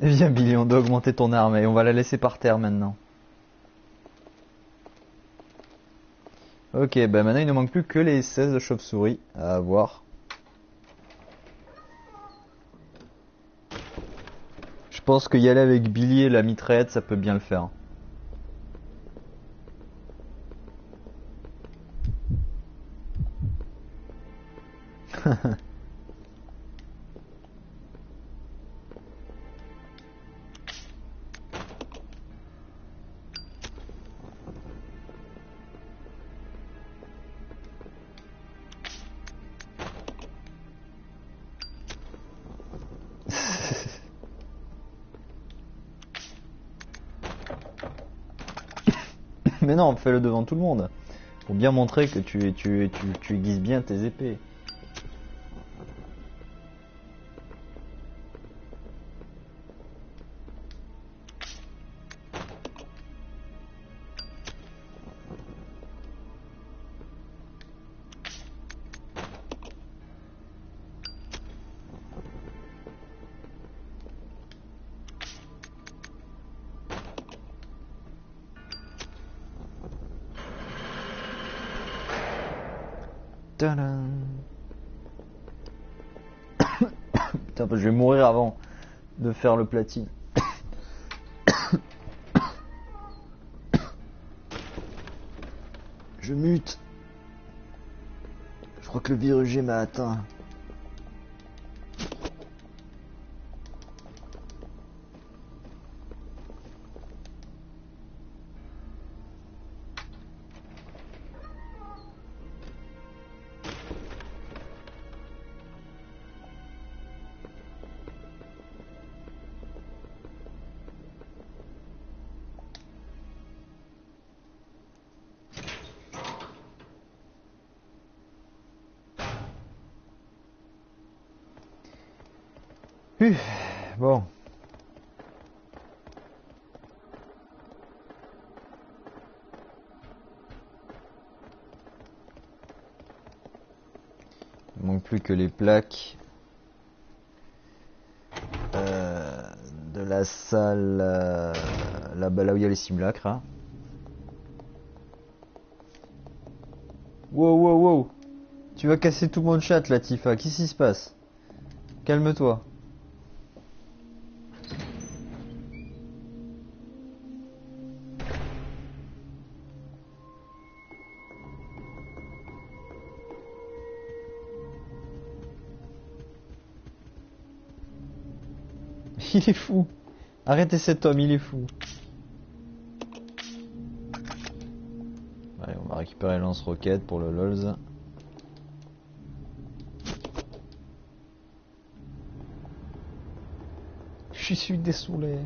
Eh bien Billy, on doit augmenter ton arme et on va la laisser par terre maintenant. Ok, bah maintenant il ne manque plus que les 16 chauves-souris à avoir. Je pense qu'y aller avec Billy et la mitraillette, ça peut bien le faire. Mais non, fais-le devant tout le monde. Pour bien montrer que tu aiguises bien tes épées. Tadam. Putain, je vais mourir avant de faire le platine. Je mute. Je crois que le virus G m'a atteint. Bon. Il manque plus que les plaques de la salle là-bas, là où il y a les simulacres. Hein. Wow, wow, wow. Tu vas casser tout mon chat là, Tifa. Qu'est-ce qui se passe? Calme-toi. Il est fou. Arrêtez cet homme, il est fou. Allez, on va récupérer le lance-roquette pour le LOLZ. Je suis dessoulé.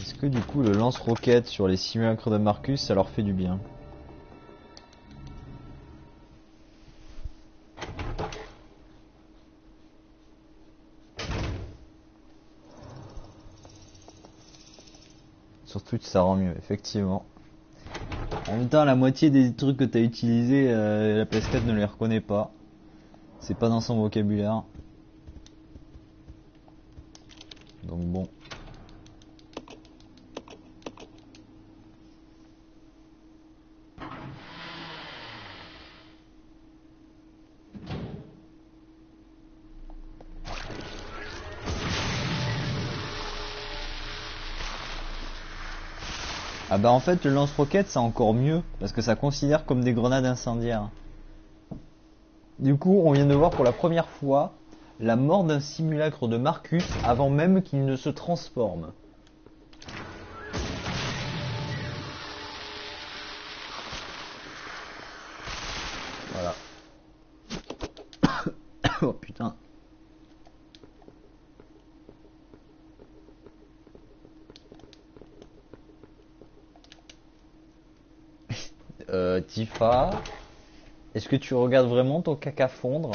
Est-ce que du coup le lance-roquette sur les simulacres de Marcus, ça leur fait du bien? Sur Twitch ça rend mieux, effectivement. En même temps, la moitié des trucs que t'as utilisés, la PS4 ne les reconnaît pas. C'est pas dans son vocabulaire. Donc bon. Ah bah en fait le lance-roquette c'est encore mieux parce que ça considère comme des grenades incendiaires. Du coup on vient de voir pour la première fois la mort d'un simulacre de Marcus avant même qu'il ne se transforme. Voilà. Oh putain. Tifa, est-ce que tu regardes vraiment ton caca fondre?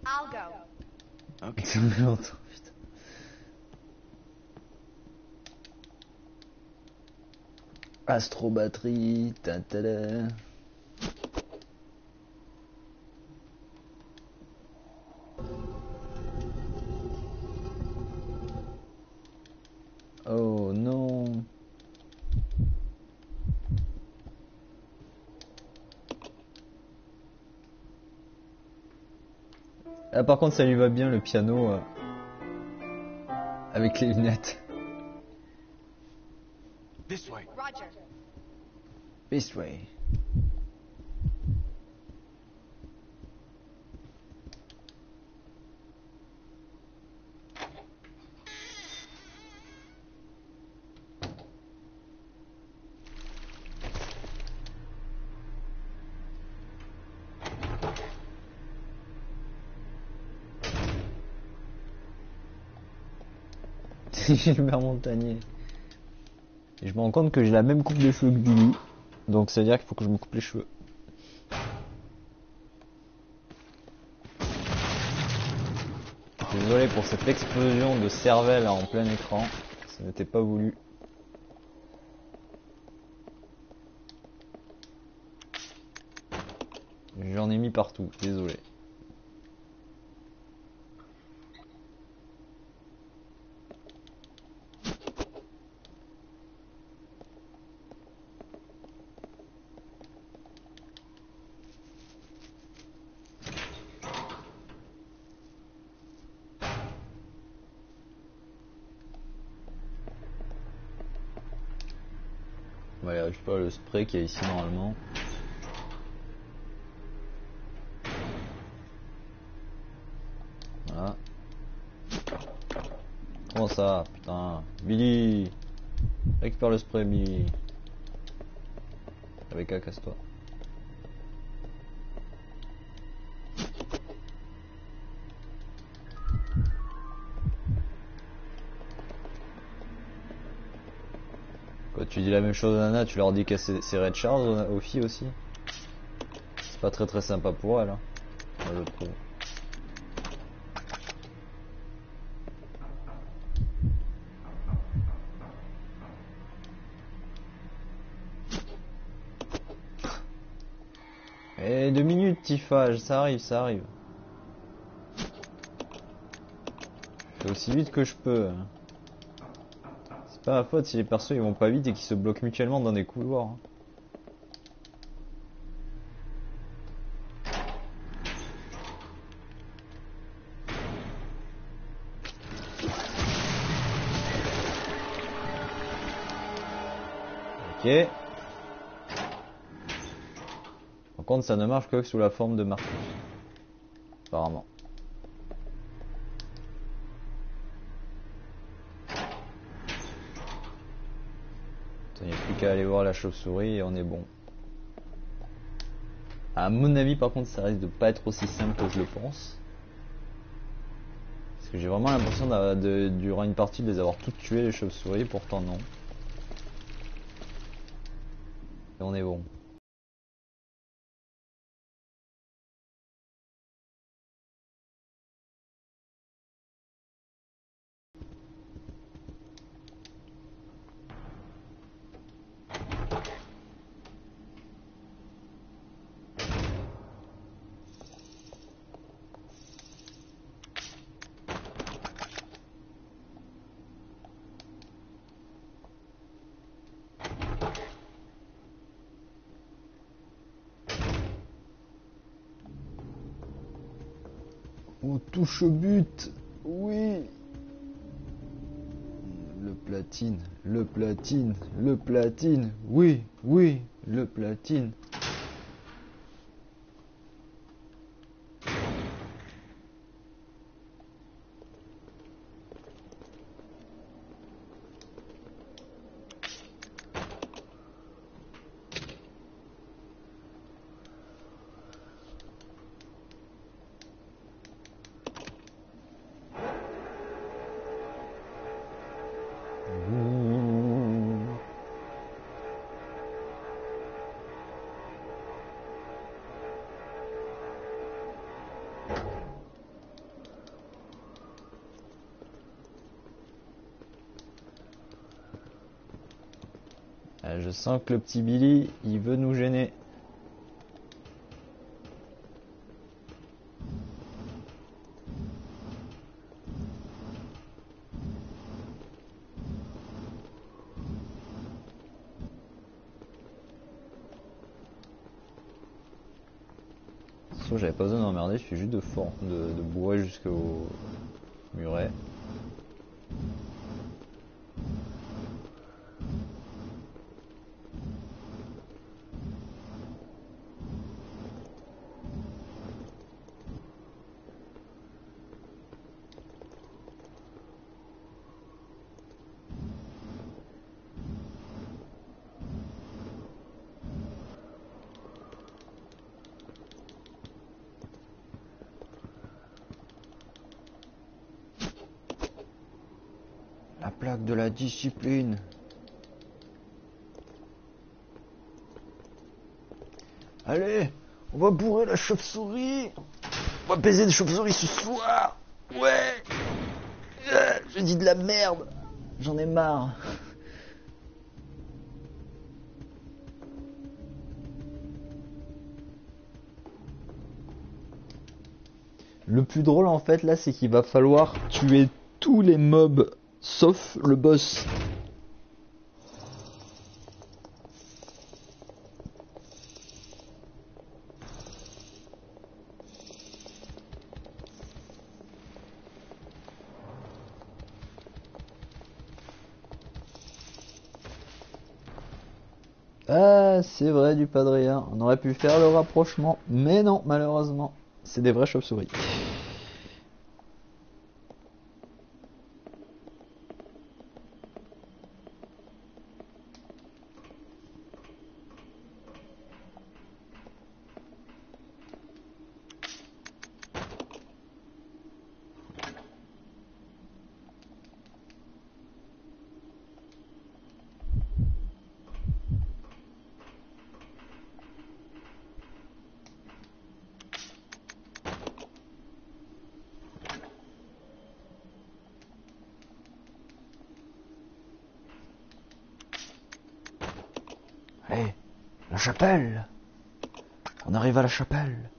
I'll go. Okay. Putain. Astro batterie, ta-ta-da. Oh non. Ah, par contre ça lui va bien le piano avec les lunettes. This way. Roger. This way. Gilbert Montagnier. Et je me rends compte que j'ai la même coupe de cheveux que Billy. Donc ça veut dire qu'il faut que je me coupe les cheveux. Désolé pour cette explosion de cervelle en plein écran. Ça n'était pas voulu. J'en ai mis partout, désolé. Ouais, je sais pas le spray qu'il y a ici normalement. Voilà. Comment ça, putain. Billy, récupère le spray, Billy. Avec un casse-toi. Quand tu dis la même chose à Nana, tu leur dis qu'elle c'est Red Charles aux filles aussi. C'est pas très très sympa pour elle, hein. Moi, je trouve. Et 2 minutes, Tifa, ça arrive, ça arrive. Je fais aussi vite que je peux. C'est pas ma faute si les persos ils vont pas vite et qu'ils se bloquent mutuellement dans des couloirs. Ok. Par contre ça ne marche que sous la forme de Marcus. Apparemment. Il n'y a plus qu'à aller voir la chauve-souris et on est bon. À mon avis, par contre, ça risque de pas être aussi simple que je le pense. Parce que j'ai vraiment l'impression durant une partie de les avoir toutes tuées les chauves-souris, pourtant non. Et on est bon. On touche au but. Oui. Le platine, le platine, le platine. Oui, oui, le platine. Je sens que le petit Billy, il veut nous gêner. Sauf j'avais pas besoin d'emmerder, il suffit juste de bourrer jusqu'au muret. La plaque de la discipline. Allez, on va bourrer la chauve-souris. On va baiser des chauves-souris ce soir. Ouais. Je dis de la merde. J'en ai marre. Le plus drôle en fait là, c'est qu'il va falloir tuer tous les mobs sauf le boss. Ah, c'est vrai du Padrien. On aurait pu faire le rapprochement, mais non, malheureusement, c'est des vraies chauves-souris. Allez, la chapelle. On arrive à la chapelle.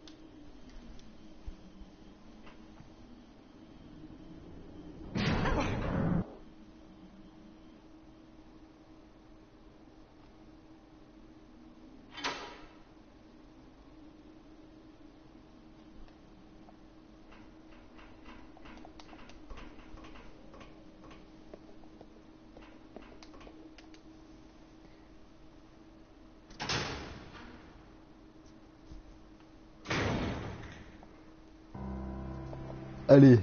Allez.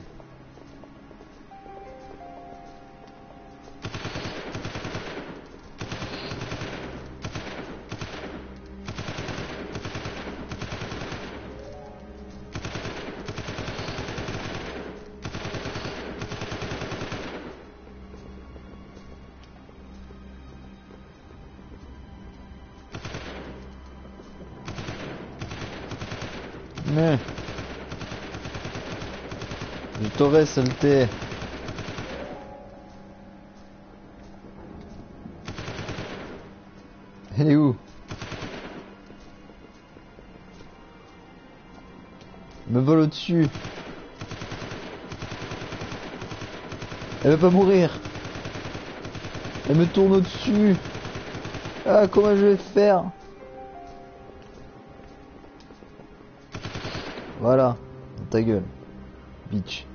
Mais... Je t'aurais saleté. Elle est où? Elle me vole au-dessus. Elle va pas mourir. Elle me tourne au-dessus. Ah, comment je vais faire? Voilà, dans ta gueule, bitch.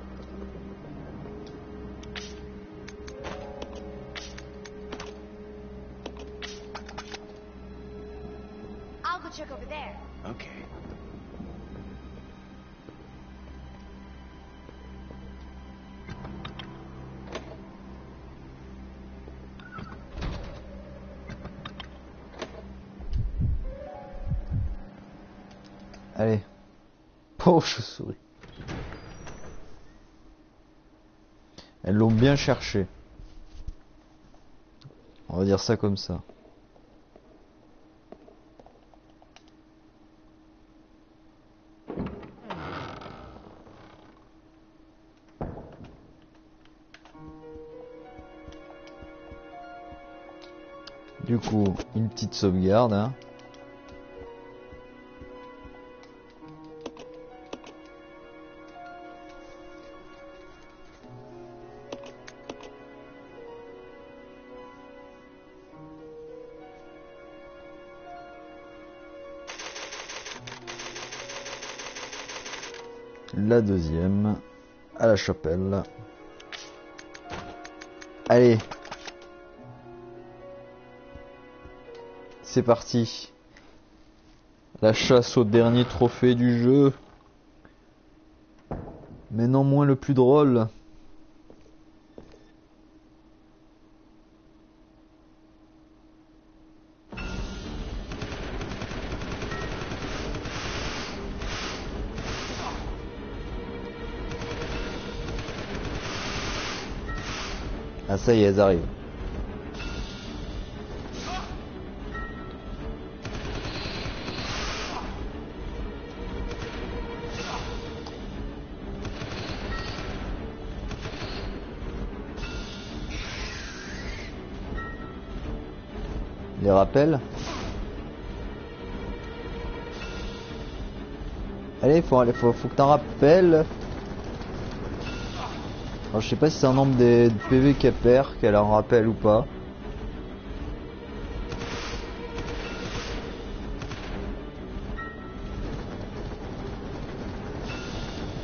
I'll go check over there. Okay. Allez. Pauvre chauve-souris. Elles l'ont bien cherché. On va dire ça comme ça. Du coup, une petite sauvegarde, hein. La deuxième à la chapelle. Allez, c'est parti. La chasse au dernier trophée du jeu, mais non moins le plus drôle. Ah ça y est, elles arrivent. Les rappels. Allez, faut que t'en rappelles. Alors, je sais pas si c'est un nombre des PV qu'elle perd, qu'elle en rappelle ou pas.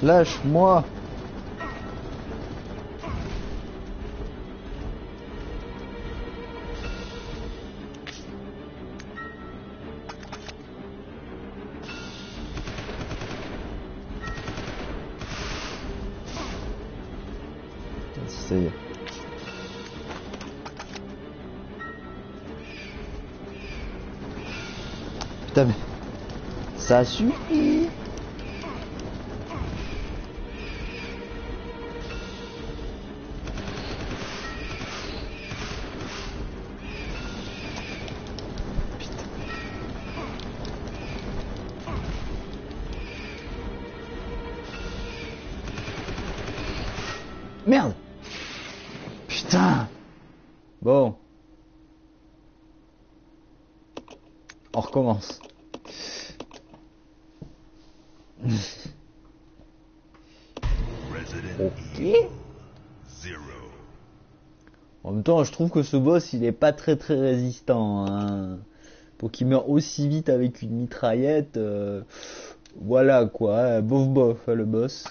Lâche-moi! Ça y est. Putain mais... Ça suffit! Merde! Putain! Bon. On recommence. Ok. En même temps, je trouve que ce boss, il est pas très résistant, hein. Pour qu'il meure aussi vite avec une mitraillette, voilà quoi, hein, bof bof, hein, le boss.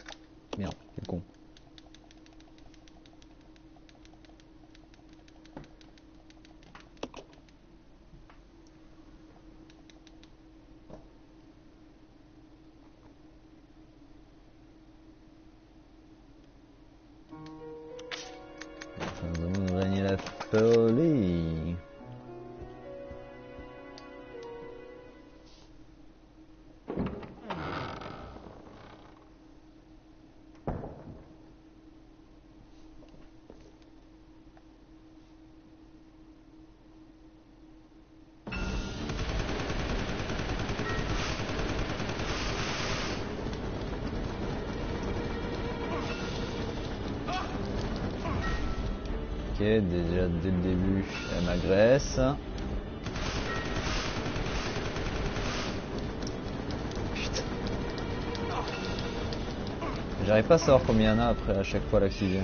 Merde, c'est con. Nous avons gagné la folie. déjà dès le début, elle m'agresse. Putain. J'arrive pas à savoir combien il y en a après à chaque fois l'accident.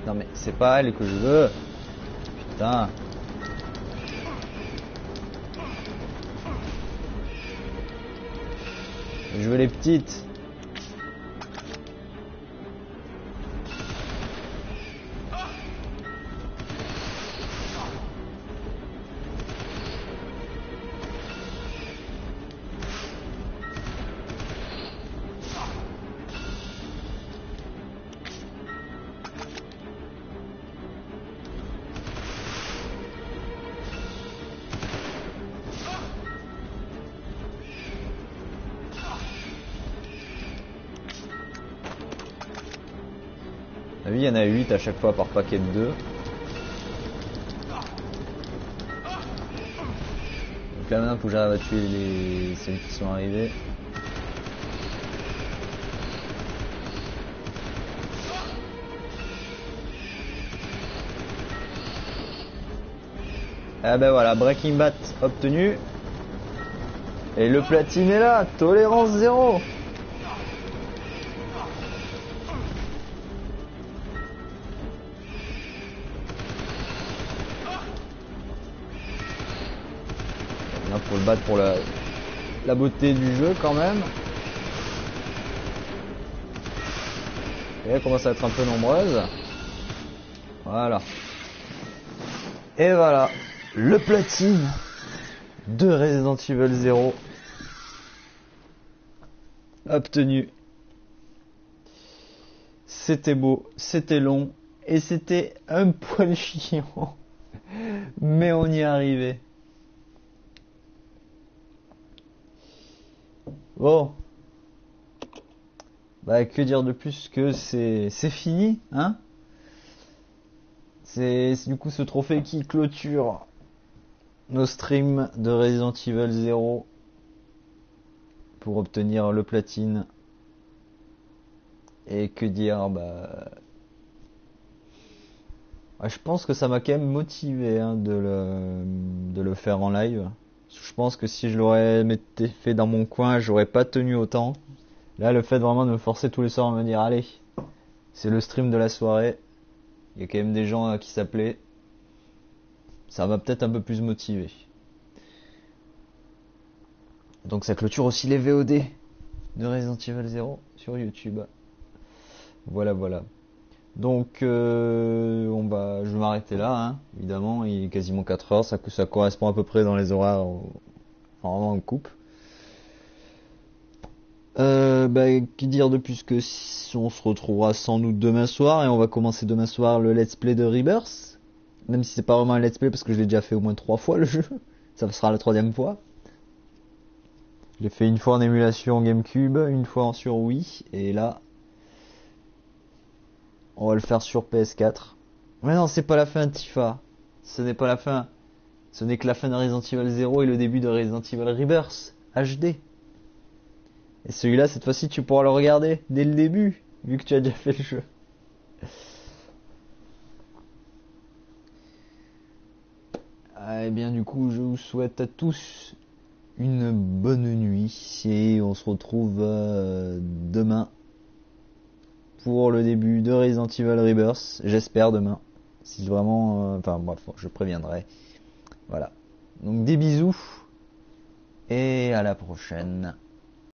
Non mais c'est pas elle que je veux. Putain. Je veux les petites. Ah oui, il y en a 8 à chaque fois par paquet de 2. Donc là maintenant faut que j'arrive à tuer celles qui sont arrivées. Ah ben voilà, Breaking Bad obtenu. Et le platine est là, tolérance 0. Faut le battre pour la beauté du jeu quand même. Et elle commence à être un peu nombreuse. Voilà. Et voilà. Le platine de Resident Evil 0 obtenu. C'était beau, c'était long et c'était un poil chiant. Mais on y est arrivé. Bon, bah que dire de plus que c'est fini, hein? C'est du coup ce trophée qui clôture nos streams de Resident Evil 0 pour obtenir le platine. Et que dire, bah je pense que ça m'a quand même motivé hein, de le faire en live. Je pense que si je l'aurais fait dans mon coin, j'aurais pas tenu autant. Là, le fait vraiment de me forcer tous les soirs à me dire, allez, c'est le stream de la soirée. Il y a quand même des gens qui s'appelaient. Ça m'a peut-être un peu plus motivé. Donc ça clôture aussi les VOD de Resident Evil 0 sur YouTube. Voilà, voilà. Donc je vais m'arrêter là, hein. Évidemment, il est quasiment 4 heures, ça correspond à peu près dans les horaires, vraiment on coupe. Que dire de plus que on se retrouvera sans doute demain soir, et on va commencer demain soir le let's play de Rebirth, même si c'est pas vraiment un let's play parce que je l'ai déjà fait au moins 3 fois le jeu, ça sera la 3e fois. Je l'ai fait une fois en émulation GameCube, une fois sur Wii, et là on va le faire sur PS4. Mais non, c'est pas la fin de Tifa. Ce n'est pas la fin. Ce n'est que la fin de Resident Evil 0 et le début de Resident Evil Rebirth HD. Et celui-là, cette fois-ci, tu pourras le regarder dès le début, vu que tu as déjà fait le jeu. Et bien du coup, je vous souhaite à tous une bonne nuit et on se retrouve demain pour le début de Resident Evil Rebirth, j'espère demain, si vraiment, enfin bref, je préviendrai. Voilà. Donc des bisous et à la prochaine.